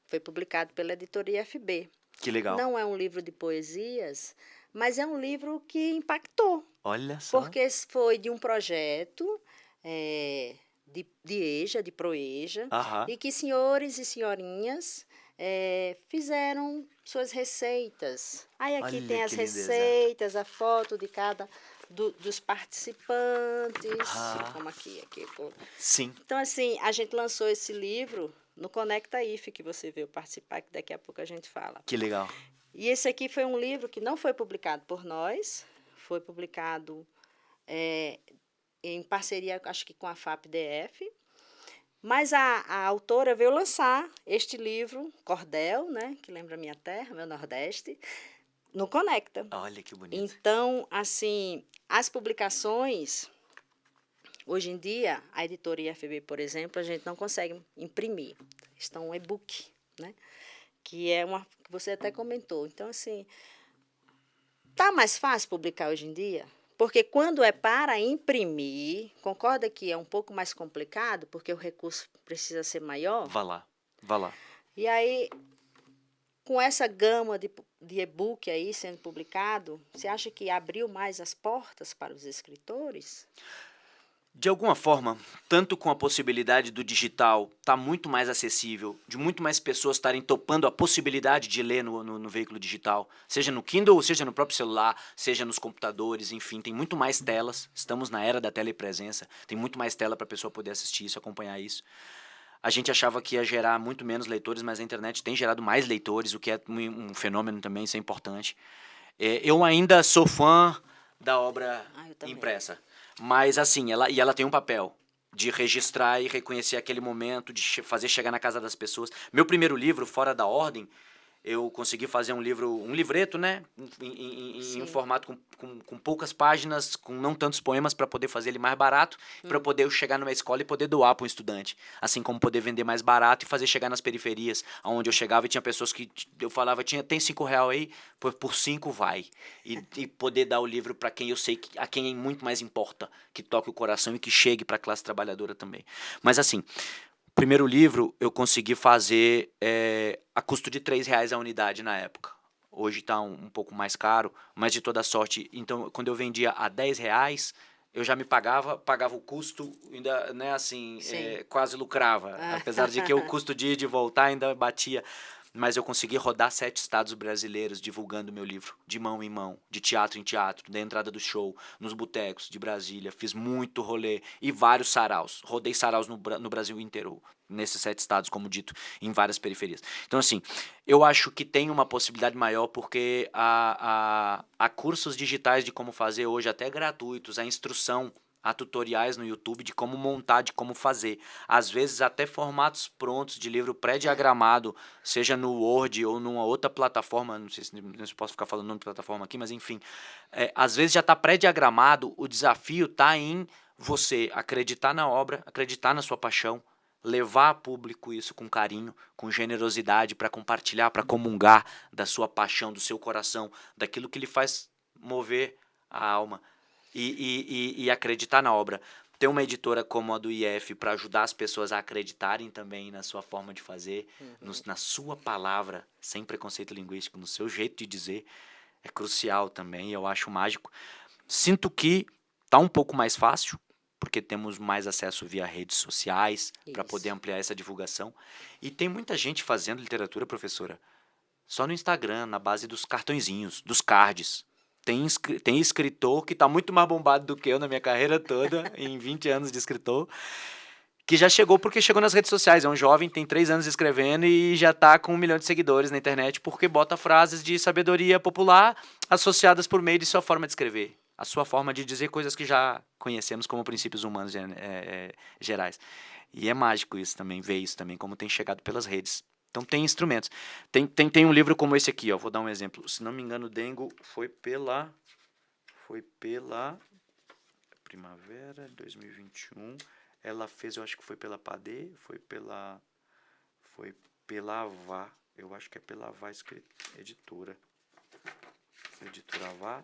foi publicado pela editora IFB. que legal. Não é um livro de poesias, mas é um livro que impactou, Olha só. porque foi de um projeto de EJA, de Proeja, Aham. e que senhores e senhorinhas fizeram suas receitas. Aí aqui Olha tem as que lindeza. receitas, a foto de cada dos participantes, Ah. como aqui. Pô. Sim. Então, assim, a gente lançou esse livro no Conecta IF, que você veio participar, que daqui a pouco a gente fala. Que legal. E esse aqui foi um livro que não foi publicado por nós, foi publicado em parceria, acho que com a FAP-DF, mas a autora veio lançar este livro, Cordel, né, que lembra a minha terra, meu Nordeste, no Conecta. Olha que bonito. Então, assim, as publicações, hoje em dia, a editora IFB, por exemplo, a gente não consegue imprimir, estão um e-book, né, que é uma que você até comentou. Então, assim, tá mais fácil publicar hoje em dia? Porque quando é para imprimir, concorda que é um pouco mais complicado, porque o recurso precisa ser maior? Vá lá, vá lá. E aí, com essa gama de e-book aí sendo publicado, você acha que abriu mais as portas para os escritores? De alguma forma, tanto com a possibilidade do digital estar muito mais acessível, de muito mais pessoas estarem topando a possibilidade de ler no veículo digital, seja no Kindle, seja no próprio celular, seja nos computadores, enfim, tem muito mais telas. Estamos na era da telepresença, tem muito mais tela para a pessoa poder assistir isso, acompanhar isso. A gente achava que ia gerar muito menos leitores, mas a internet tem gerado mais leitores, o que é um fenômeno também, isso é importante. Eu ainda sou fã da obra impressa. Mas assim, ela tem um papel de registrar e reconhecer aquele momento, de fazer chegar na casa das pessoas. Meu primeiro livro, Fora da Ordem, eu consegui fazer um livreto, né, em um formato com poucas páginas, com não tantos poemas, para poder fazer ele mais barato, para poder chegar numa escola e poder doar para um estudante. Assim como poder vender mais barato e fazer chegar nas periferias, onde eu chegava e tinha pessoas que eu falava, tem R$5 aí, por 5 vai. E poder dar o livro para quem eu sei, a quem muito mais importa, que toque o coração e que chegue para a classe trabalhadora também. Mas assim, primeiro livro eu consegui fazer a custo de R$3 a unidade na época. Hoje está um pouco mais caro, mas de toda sorte. Então, quando eu vendia a R$10, eu já me pagava o custo, ainda, né, assim, quase lucrava. Apesar de que o custo de ir e de voltar ainda batia. Mas eu consegui rodar 7 estados brasileiros divulgando meu livro, de mão em mão, de teatro em teatro, da entrada do show, nos botecos de Brasília. Fiz muito rolê e vários saraus. Rodei saraus no Brasil inteiro, nesses 7 estados, como dito, em várias periferias. Então, assim, eu acho que tem uma possibilidade maior porque há cursos digitais de como fazer hoje, até gratuitos, a instrução, há tutoriais no YouTube de como montar, de como fazer. Às vezes até formatos prontos de livro pré-diagramado, seja no Word ou numa outra plataforma, não sei se posso ficar falando o nome de plataforma aqui, mas enfim. Às vezes já está pré-diagramado, o desafio está em você acreditar na obra, acreditar na sua paixão, levar a público isso com carinho, com generosidade, para compartilhar, para comungar da sua paixão, do seu coração, daquilo que lhe faz mover a alma. e acreditar na obra. Ter uma editora como a do IF para ajudar as pessoas a acreditarem também na sua forma de fazer, na sua palavra, sem preconceito linguístico, no seu jeito de dizer, é crucial também, eu acho mágico. Sinto que está um pouco mais fácil, porque temos mais acesso via redes sociais para poder ampliar essa divulgação. E tem muita gente fazendo literatura, professora, só no Instagram, na base dos cartõezinhos, dos cards. Tem escritor que está muito mais bombado do que eu na minha carreira toda, em 20 anos de escritor, que já chegou porque chegou nas redes sociais. É um jovem, tem 3 anos escrevendo e já está com 1 milhão de seguidores na internet porque bota frases de sabedoria popular associadas por meio de sua forma de escrever. A sua forma de dizer coisas que já conhecemos como princípios humanos gerais. E é mágico isso também, ver isso também, como tem chegado pelas redes. Então tem instrumentos. Tem um livro como esse aqui, ó, vou dar um exemplo. Se não me engano, o Dengo foi pela Primavera de 2021. Ela fez, eu acho que foi pela Padê, foi pela Avá. Eu acho que é pela Avá Editora. Editora Avá.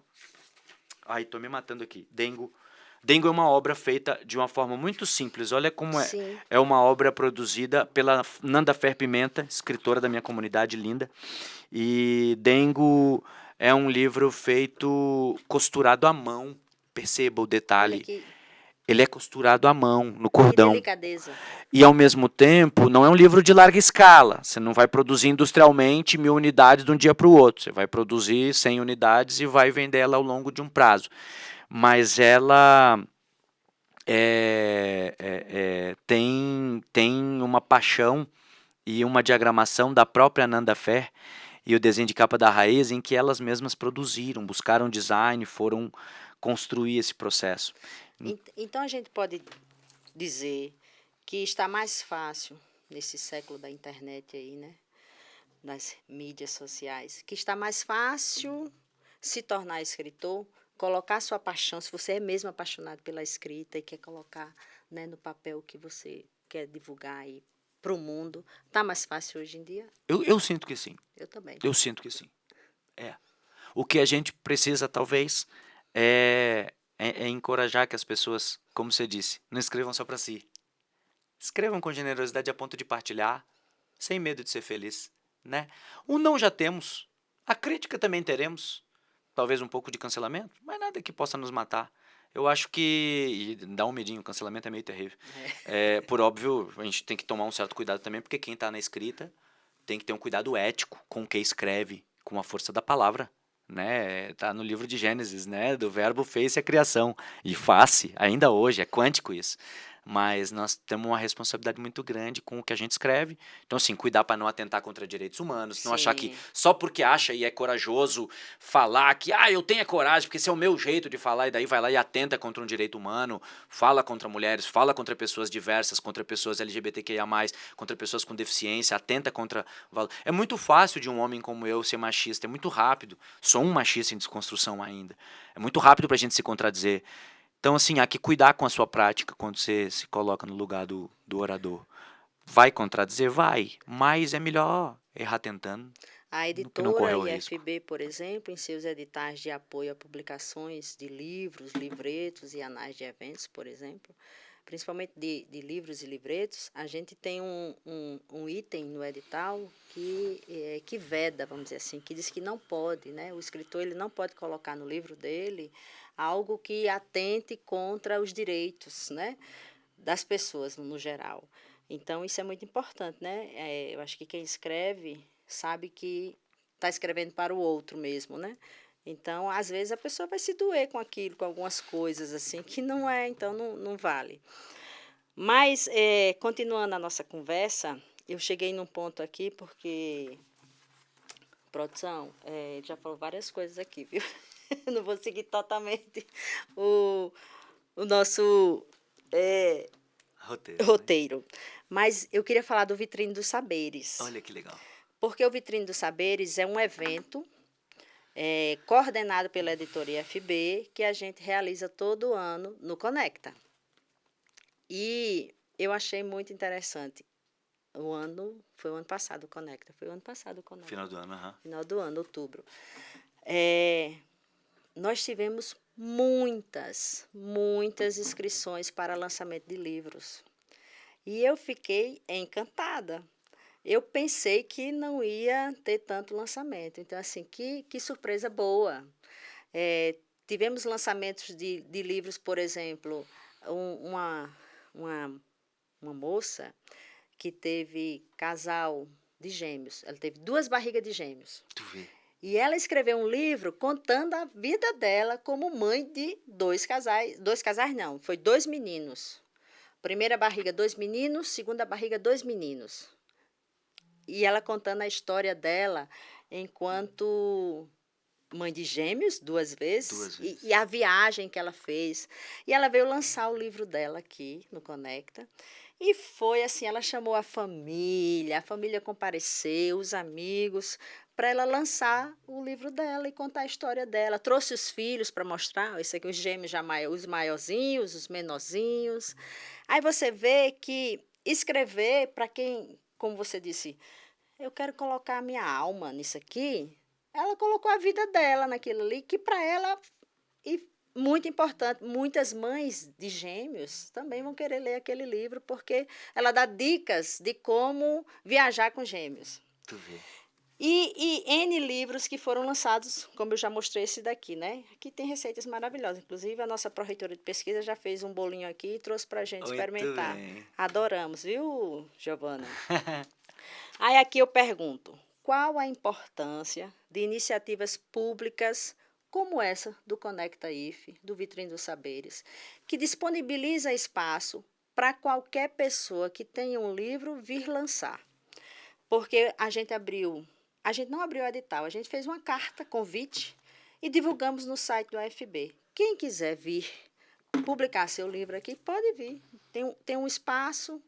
Ai, tô me matando aqui. Dengo. Dengo é uma obra feita de uma forma muito simples. Olha como é. Sim. É uma obra produzida pela Nanda Fer Pimenta, escritora da minha comunidade, linda. E Dengo é um livro feito costurado à mão. Perceba o detalhe. Ele é costurado à mão, no cordão. Que delicadeza. E, ao mesmo tempo, não é um livro de larga escala. Você não vai produzir industrialmente 1000 unidades de um dia para o outro. Você vai produzir 100 unidades e vai vender ela ao longo de um prazo. Mas ela tem uma paixão e uma diagramação da própria Nanda Fer e o desenho de capa da Raiz em que elas mesmas produziram, buscaram design, foram construir esse processo. Então a gente pode dizer que está mais fácil nesse século da internet aí, né? Das mídias sociais, que está mais fácil se tornar escritor, colocar sua paixão, se você é mesmo apaixonado pela escrita e quer colocar, né, no papel que você quer divulgar aí para o mundo, está mais fácil hoje em dia? Eu sinto que sim. Eu também. Eu sinto que sim. O que a gente precisa, talvez, é encorajar que as pessoas, como você disse, não escrevam só para si. Escrevam com generosidade a ponto de partilhar, sem medo de ser feliz, né? O não já temos, a crítica também teremos, talvez um pouco de cancelamento, mas nada que possa nos matar. Eu acho que, e dá um medinho, o cancelamento é meio terrível. Por óbvio, a gente tem que tomar um certo cuidado também, porque quem está na escrita tem que ter um cuidado ético com o que escreve, com a força da palavra. Né? Tá no livro de Gênesis, né? Do verbo fez-se a criação. E faz-se, ainda hoje, é quântico isso. Mas nós temos uma responsabilidade muito grande com o que a gente escreve. Então, assim, cuidar para não atentar contra direitos humanos, não achar que só porque acha e é corajoso falar que, eu tenho coragem, porque esse é o meu jeito de falar, e daí vai lá e atenta contra um direito humano, fala contra mulheres, fala contra pessoas diversas, contra pessoas LGBTQIA+, contra pessoas com deficiência, atenta contra... É muito fácil de um homem como eu ser machista, é muito rápido. Sou um machista em desconstrução ainda. É muito rápido para a gente se contradizer. Então, assim, há que cuidar com a sua prática quando você se coloca no lugar do orador. Vai contradizer? Vai, mas é melhor errar tentando. A editora IFB, por exemplo, em seus editais de apoio a publicações de livros, livretos e anais de eventos, por exemplo, principalmente de livros e livretos, a gente tem um item no edital que veda, vamos dizer assim, que diz que não pode, né? O escritor ele não pode colocar no livro dele algo que atente contra os direitos, né, das pessoas no geral. Então, isso é muito importante, né? Eu acho que quem escreve sabe que está escrevendo para o outro mesmo, né? Então, às vezes, a pessoa vai se doer com aquilo, com algumas coisas assim, que não é, então não vale. Mas, continuando a nossa conversa, eu cheguei num ponto aqui porque, produção, já falou várias coisas aqui, viu? Não vou seguir totalmente o nosso roteiro. Né? Mas eu queria falar do Vitrine dos Saberes. Olha que legal. Porque o Vitrine dos Saberes é um evento coordenado pela editoria FB que a gente realiza todo ano no Conecta. E eu achei muito interessante. Foi o ano passado o Conecta. Foi o ano passado o Conecta. Final do ano, Final do ano, outubro. nós tivemos muitas inscrições para lançamento de livros. E eu fiquei encantada. Eu pensei que não ia ter tanto lançamento. Então, assim, que surpresa boa. Tivemos lançamentos de livros, por exemplo, uma moça que teve casal de gêmeos. Ela teve 2 barrigas de gêmeos. Tu vê. E ela escreveu um livro contando a vida dela como mãe de 2 casais. 2 casais não, foi 2 meninos. Primeira barriga, 2 meninos. Segunda barriga, 2 meninos. E ela contando a história dela enquanto mãe de gêmeos, 2 vezes. 2 vezes. E a viagem que ela fez. E ela veio lançar o livro dela aqui no Conecta. E foi assim, ela chamou a família compareceu, os amigos, para ela lançar o livro dela e contar a história dela. Trouxe os filhos para mostrar, isso aqui, os gêmeos já os maiorzinhos, os menorzinhos. Aí você vê que escrever, para quem, como você disse, eu quero colocar a minha alma nisso aqui, ela colocou a vida dela naquilo ali, que para ela, e muito importante, muitas mães de gêmeos também vão querer ler aquele livro, porque ela dá dicas de como viajar com gêmeos. Tu vê. E N livros que foram lançados, como eu já mostrei esse daqui, né? Aqui tem receitas maravilhosas. Inclusive, a nossa pró-reitora de pesquisa já fez um bolinho aqui e trouxe para a gente experimentar. Bem. Adoramos, viu, Giovana? Aí aqui eu pergunto, qual a importância de iniciativas públicas como essa do Conecta IFE, do Vitrine dos Saberes, que disponibiliza espaço para qualquer pessoa que tenha um livro vir lançar? Porque a gente não abriu o edital, a gente fez uma carta convite e divulgamos no site do UFB. Quem quiser vir publicar seu livro aqui, pode vir. Tem um espaço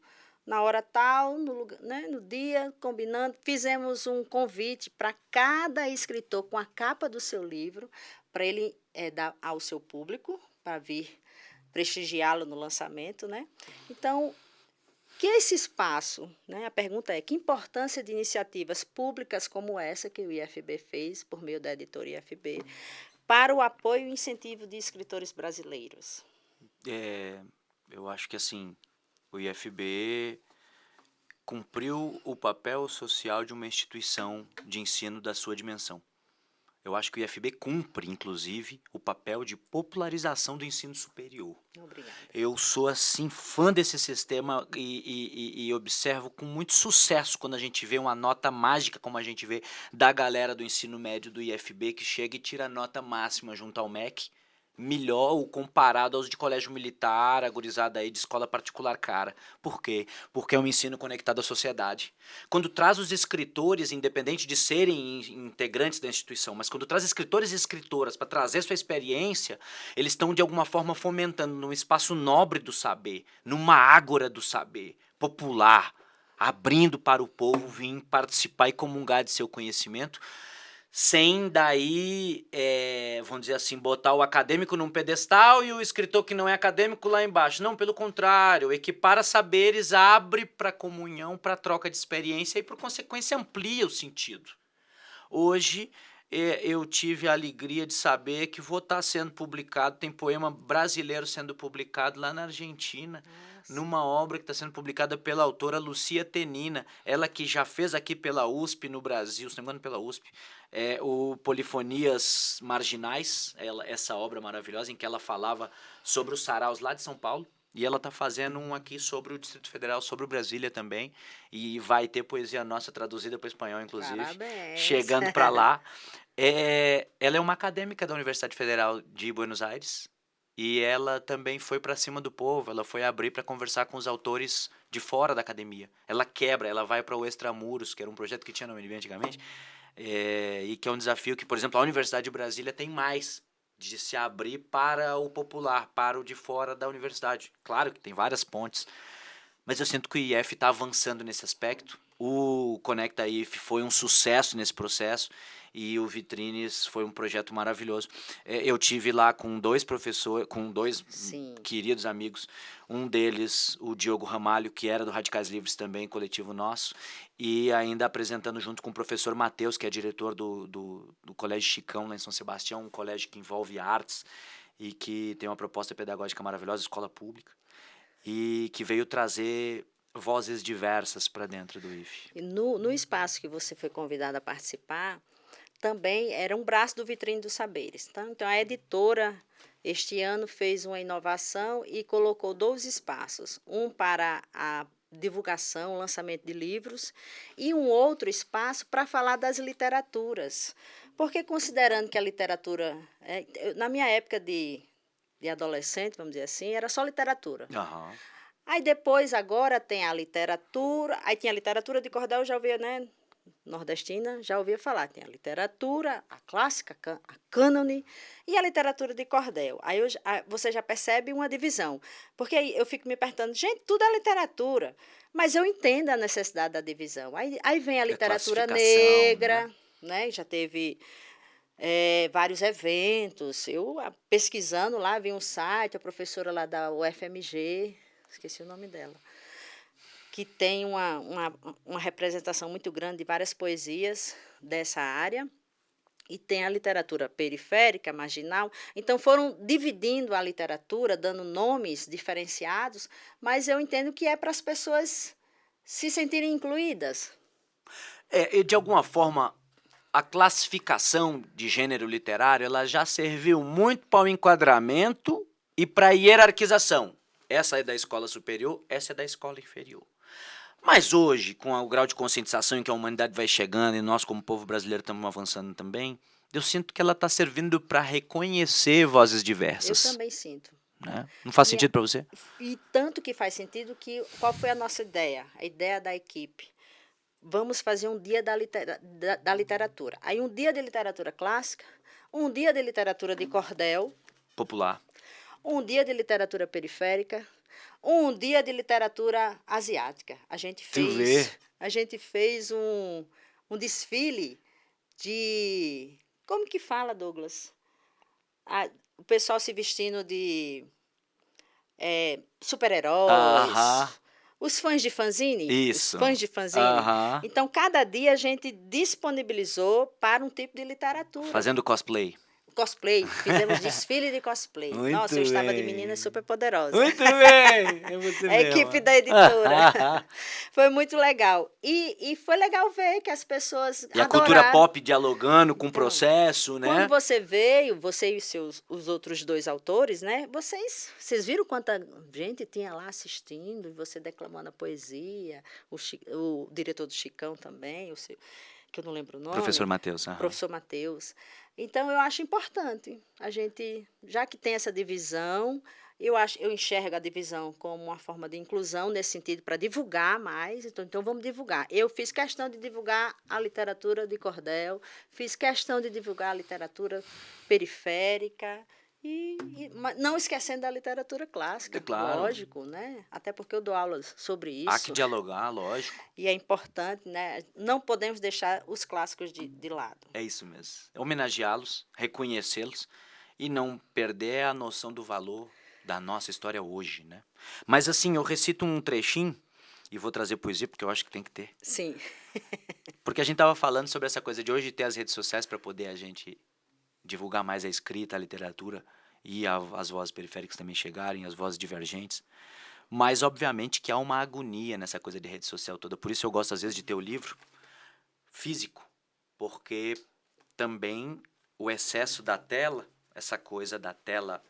na hora tal, no lugar, né, no dia, combinando. Fizemos um convite para cada escritor com a capa do seu livro, para ele dar ao seu público, para vir prestigiá-lo no lançamento, né? Então, que esse espaço, né, a pergunta é, que importância de iniciativas públicas como essa que o IFB fez, por meio da editora IFB, para o apoio e incentivo de escritores brasileiros? Eu acho que assim, o IFB cumpriu o papel social de uma instituição de ensino da sua dimensão. Eu acho que o IFB cumpre, inclusive, o papel de popularização do ensino superior. Obrigada. Eu sou, assim, fã desse sistema e observo com muito sucesso quando a gente vê uma nota mágica, como a gente vê da galera do ensino médio do IFB, que chega e tira a nota máxima junto ao MEC, melhor ou comparado aos de colégio militar, a gurizada aí de escola particular cara. Por quê? Porque é um ensino conectado à sociedade. Quando traz os escritores, independente de serem integrantes da instituição, mas quando traz escritores e escritoras para trazer sua experiência, eles estão de alguma forma fomentando num espaço nobre do saber, numa ágora do saber, popular, abrindo para o povo vir participar e comungar de seu conhecimento, sem daí, vamos dizer assim, botar o acadêmico num pedestal e o escritor que não é acadêmico lá embaixo. Não, pelo contrário, equipara saberes, abre para comunhão, para troca de experiência e, por consequência, amplia o sentido. Hoje, eu tive a alegria de saber que vou estar sendo publicado, tem poema brasileiro sendo publicado lá na Argentina, numa obra que está sendo publicada pela autora Lucia Tenina, ela que já fez aqui pela USP no Brasil, se não me engano pela USP, o Polifonias Marginais, essa obra maravilhosa em que ela falava sobre os saraus lá de São Paulo, e ela está fazendo um aqui sobre o Distrito Federal, sobre o Brasília também, e vai ter poesia nossa traduzida para o espanhol, inclusive, Parabéns. chegando para lá. Ela é uma acadêmica da Universidade Federal de Buenos Aires, e ela também foi para cima do povo, ela foi abrir para conversar com os autores de fora da academia. Ela quebra, ela vai para o Extramuros, que era um projeto que tinha na UNB antigamente, e que é um desafio que, por exemplo, a Universidade de Brasília tem mais, de se abrir para o popular, para o de fora da universidade. Claro que tem várias pontes, Mas eu sinto que o IF está avançando nesse aspecto. O Conecta IF foi um sucesso nesse processo e o Vitrines foi um projeto maravilhoso. Eu tive lá com dois professores, com dois Sim. queridos amigos. Um deles, o Diogo Ramalho, que era do Radicais Livres também, coletivo nosso, e ainda apresentando junto com o professor Matheus, que é diretor do Colégio Chicão, lá em São Sebastião, um colégio que envolve artes e que tem uma proposta pedagógica maravilhosa, escola pública, e que veio trazer vozes diversas para dentro do IF. E no espaço que você foi convidado a participar, também era um braço do Vitrine dos Saberes. Tá? Então, a editora, este ano, fez uma inovação e colocou 2 espaços. Um para a divulgação, lançamento de livros, e um outro espaço para falar das literaturas. Porque, considerando que a literatura... na minha época de adolescente, vamos dizer assim, era só literatura. Aham. Aí depois, agora, tem a literatura, aí tinha a literatura de cordel, já ouvia, né? Nordestina, já ouvia falar. Tem a literatura, a clássica, a cânone, e a literatura de cordel. Aí você já percebe uma divisão. Porque aí eu fico me perguntando, gente, tudo é literatura. Mas eu entendo a necessidade da divisão. Aí vem a literatura negra, né? Já teve vários eventos. Eu, pesquisando lá, vi um site, a professora lá da UFMG, esqueci o nome dela, que tem uma representação muito grande de várias poesias dessa área, e tem a literatura periférica, marginal. Então, foram dividindo a literatura, dando nomes diferenciados, mas eu entendo que é para as pessoas se sentirem incluídas. E de alguma forma, a classificação de gênero literário ela já serviu muito para o enquadramento e para a hierarquização. Essa é da escola superior, essa é da escola inferior. Mas hoje, com o grau de conscientização em que a humanidade vai chegando e nós, como povo brasileiro, estamos avançando também, eu sinto que ela está servindo para reconhecer vozes diversas. Eu também sinto. Né? Não faz sentido para você? E tanto que faz sentido que... Qual foi a nossa ideia? A ideia da equipe. Vamos fazer um dia da literatura. Aí um dia de literatura clássica, um dia de literatura de cordel. Popular. Um dia de literatura periférica, um dia de literatura asiática. A gente fez um desfile de... Como que fala, Douglas? O pessoal se vestindo de super-heróis. Aham. Os fãs de fanzine? Isso. Os fãs de fanzine. Aham. Então, cada dia a gente disponibilizou para um tipo de literatura. Fazendo cosplay. Cosplay, fizemos desfile de cosplay. Muito Nossa, eu estava de bem. menina super poderosa. Muito bem! É você A mesma. equipe da editora. Foi muito legal. E foi legal ver que as pessoas E a adoraram. cultura pop dialogando com o Então, processo, né? Quando você veio, você e os outros 2 autores, né? Vocês viram quanta gente tinha lá assistindo, você declamando a poesia, o diretor do Chicão também, que eu não lembro o nome. Professor Matheus. Aham. Professor Matheus. Então, eu acho importante a gente, já que tem essa divisão, eu enxergo a divisão como uma forma de inclusão, nesse sentido, para divulgar mais. Então, vamos divulgar. Eu fiz questão de divulgar a literatura de cordel, fiz questão de divulgar a literatura periférica, mas não esquecendo da literatura clássica, Claro. lógico, né? Até porque eu dou aulas sobre isso. Há que dialogar, lógico. E é importante, né? Não podemos deixar os clássicos de lado. É isso mesmo. Homenageá-los, reconhecê-los e não perder a noção do valor da nossa história hoje, né? Mas assim, eu recito um trechinho e vou trazer poesia porque eu acho que tem que ter. Sim. Porque a gente estava falando sobre essa coisa de hoje ter as redes sociais para poder a gente divulgar mais a escrita, a literatura e as vozes periféricas também chegarem, as vozes divergentes. Mas, obviamente, que há uma agonia nessa coisa de rede social toda. Por isso eu gosto, às vezes, de ter o livro físico, porque também o excesso da tela, essa coisa da tela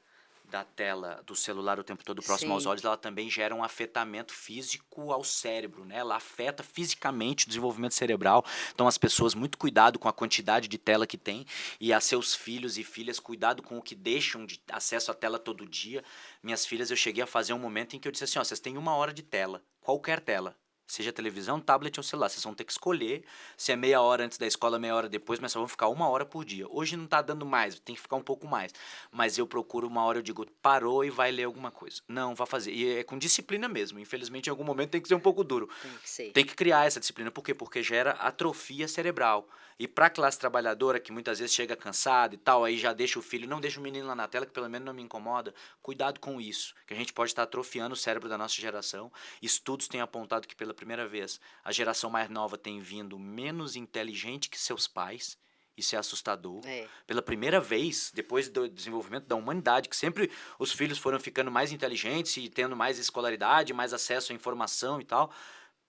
do celular o tempo todo próximo aos Sim. olhos, ela também gera um afetamento físico ao cérebro, né? Ela afeta fisicamente o desenvolvimento cerebral. Então, as pessoas, muito cuidado com a quantidade de tela que tem, e a seus filhos e filhas, cuidado com o que deixam de acesso à tela todo dia. Minhas filhas, eu cheguei a fazer um momento em que eu disse assim, ó, vocês têm 1 hora de tela, qualquer tela. Seja televisão, tablet ou celular. Vocês vão ter que escolher se é meia hora antes da escola, meia hora depois, mas só vão ficar 1 hora por dia. Hoje não tá dando mais, tem que ficar um pouco mais. Mas eu procuro 1 hora, eu digo, parou e vai ler alguma coisa. Não, vai fazer. E é com disciplina mesmo. Infelizmente, em algum momento tem que ser um pouco duro. Tem que ser. Tem que criar essa disciplina. Por quê? Porque gera atrofia cerebral. E para a classe trabalhadora, que muitas vezes chega cansada e tal, aí já deixa o filho, não deixa o menino lá na tela, que pelo menos não me incomoda. Cuidado com isso, que a gente pode estar atrofiando o cérebro da nossa geração. Estudos têm apontado que pela primeira vez a geração mais nova tem vindo menos inteligente que seus pais. Isso é assustador. Pela primeira vez, depois do desenvolvimento da humanidade, que sempre os filhos foram ficando mais inteligentes e tendo mais escolaridade, mais acesso à informação e tal,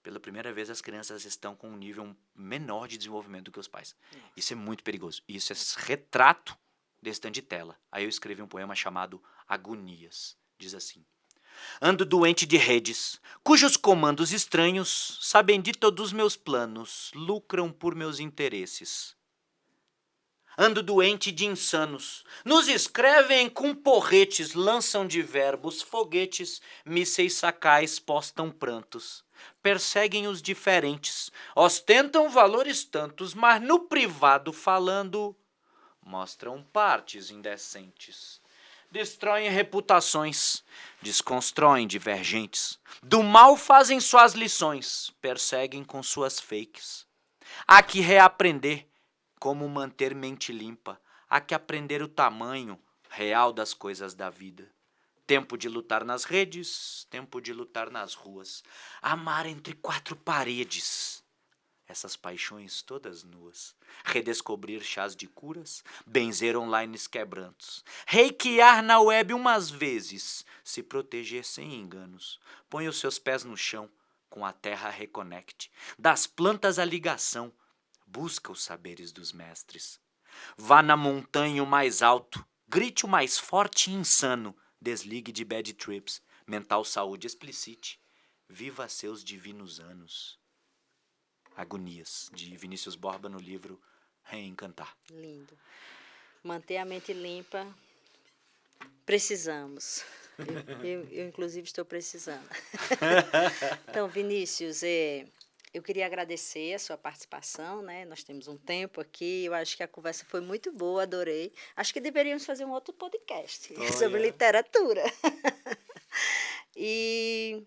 pela primeira vez as crianças estão com um nível menor de desenvolvimento do que os pais. Isso é muito perigoso. Isso é retrato desse tanto de tela. Aí eu escrevi um poema chamado Agonias. Diz assim: ando doente de redes, cujos comandos estranhos sabem de todos os meus planos, lucram por meus interesses. Ando doente de insanos, nos escrevem com porretes, lançam de verbos foguetes, mísseis sacais postam prantos. Perseguem os diferentes, ostentam valores tantos, mas no privado falando, mostram partes indecentes. Destroem reputações, desconstroem divergentes, do mal fazem suas lições, perseguem com suas fakes. Há que reaprender como manter mente limpa, há que aprender o tamanho real das coisas da vida. Tempo de lutar nas redes, tempo de lutar nas ruas. Amar entre 4 paredes, essas paixões todas nuas. Redescobrir chás de curas, benzer online quebrantos. Reikear na web umas vezes, se proteger sem enganos. Põe os seus pés no chão, com a terra reconecte. Das plantas a ligação, busca os saberes dos mestres. Vá na montanha o mais alto, grite o mais forte e insano. Desligue de bad trips, mental saúde explicite, viva seus divinos anos. Agonias, de Vinícius Borba no livro Reencantar. Lindo. Manter a mente limpa, precisamos. Eu inclusive, estou precisando. Então, Vinícius, eu queria agradecer a sua participação, né? Nós temos um tempo aqui, eu acho que a conversa foi muito boa, adorei. Acho que deveríamos fazer um outro podcast sobre literatura. E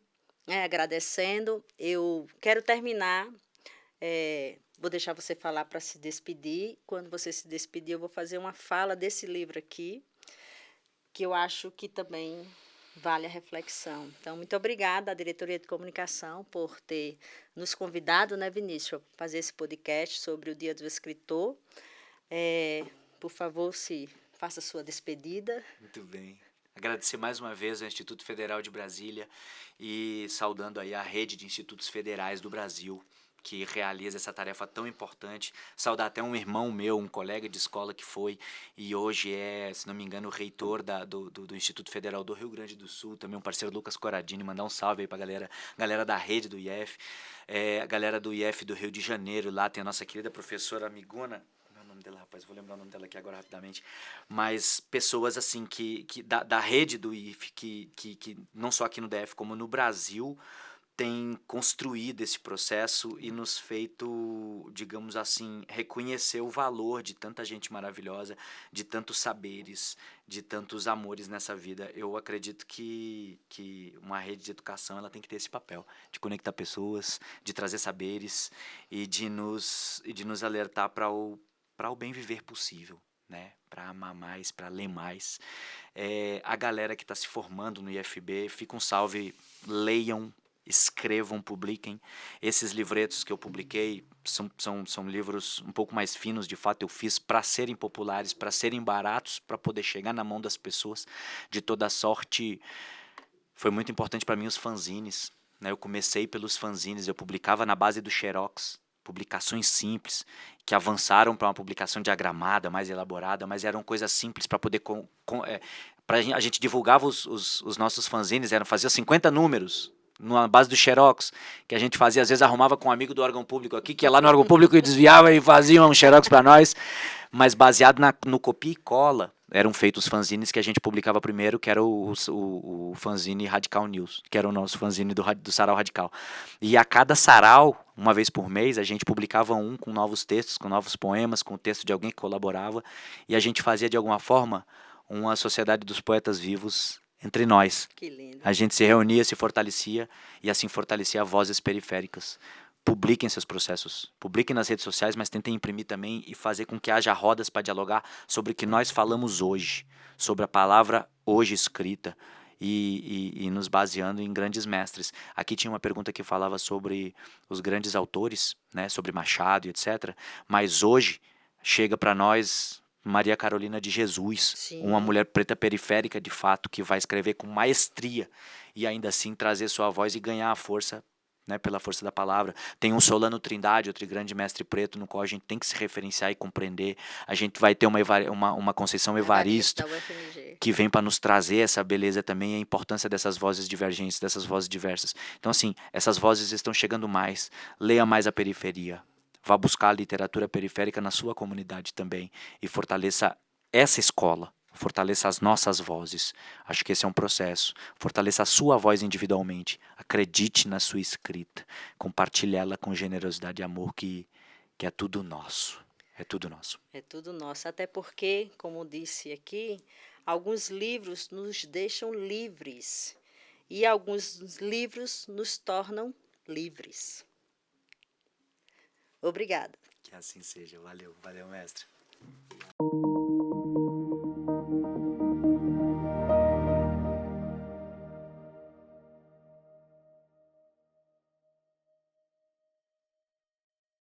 agradecendo, eu quero terminar, vou deixar você falar para se despedir. Quando você se despedir, eu vou fazer uma fala desse livro aqui, que eu acho que também vale a reflexão. Então, muito obrigada à Diretoria de Comunicação por ter nos convidado, né, Vinícius, a fazer esse podcast sobre o Dia do Escritor. Por favor, faça a sua despedida. Muito bem. Agradecer mais uma vez ao Instituto Federal de Brasília e saudando aí a rede de institutos federais do Brasil, que realiza essa tarefa tão importante. Saudar até um irmão meu, um colega de escola que foi e hoje é, se não me engano, o reitor do Instituto Federal do Rio Grande do Sul, também um parceiro, Lucas Coradini. Mandar um salve aí pra galera da rede do IF, a galera do IF do Rio de Janeiro. Lá tem a nossa querida professora amigona, dela, rapaz, vou lembrar o nome dela aqui agora rapidamente, mas pessoas assim que da rede do IF, que não só aqui no DF, como no Brasil, tem construído esse processo e nos feito, digamos assim, reconhecer o valor de tanta gente maravilhosa, de tantos saberes, de tantos amores nessa vida. Eu acredito que uma rede de educação ela tem que ter esse papel de conectar pessoas, de trazer saberes e de nos alertar para o bem viver possível, né? Para amar mais, para ler mais. A galera que está se formando no IFB, fica um salve, leiam, escrevam, publiquem. Esses livretos que eu publiquei são livros um pouco mais finos, de fato eu fiz para serem populares, para serem baratos, para poder chegar na mão das pessoas de toda sorte. Foi muito importante para mim os fanzines, né? Eu comecei pelos fanzines, eu publicava na base do Xerox, publicações simples, que avançaram para uma publicação diagramada, mais elaborada, mas eram coisas simples para poder... a gente divulgava os nossos fanzines, fazia 50 números, na base do Xerox, que a gente fazia, às vezes arrumava com um amigo do órgão público aqui, que ia lá no órgão público e desviava e fazia um Xerox para nós, mas baseado no copia e cola, eram feitos fanzines que a gente publicava primeiro, que era o fanzine Radical News, que era o nosso fanzine do Sarau Radical. E a cada sarau, uma vez por mês, a gente publicava um com novos textos, com novos poemas, com o texto de alguém que colaborava, e a gente fazia, de alguma forma, uma sociedade dos poetas vivos entre nós. Que lindo. A gente se reunia, se fortalecia, e assim fortalecia vozes periféricas. Publiquem seus processos, publiquem nas redes sociais, mas tentem imprimir também e fazer com que haja rodas para dialogar sobre o que nós falamos hoje, sobre a palavra hoje escrita e nos baseando em grandes mestres. Aqui tinha uma pergunta que falava sobre os grandes autores, né, sobre Machado e etc. Mas hoje chega para nós Maria Carolina de Jesus, Sim. uma mulher preta periférica de fato, que vai escrever com maestria e ainda assim trazer sua voz e ganhar a força, né, pela força da palavra. Tem um Solano Trindade, outro grande mestre preto, no qual a gente tem que se referenciar e compreender. A gente vai ter uma Conceição Evaristo, Da UFMG. que vem para nos trazer essa beleza também, a importância dessas vozes divergentes, dessas vozes diversas. Então, assim, essas vozes estão chegando mais. Leia mais a periferia. Vá buscar a literatura periférica na sua comunidade também e fortaleça essa escola. Fortaleça as nossas vozes. Acho que esse é um processo. Fortaleça a sua voz individualmente. Acredite na sua escrita. Compartilhe ela com generosidade e amor, que é tudo nosso. É tudo nosso. É tudo nosso. Até porque, como disse aqui, alguns livros nos deixam livres. E alguns livros nos tornam livres. Obrigada. Que assim seja. Valeu, valeu, mestre.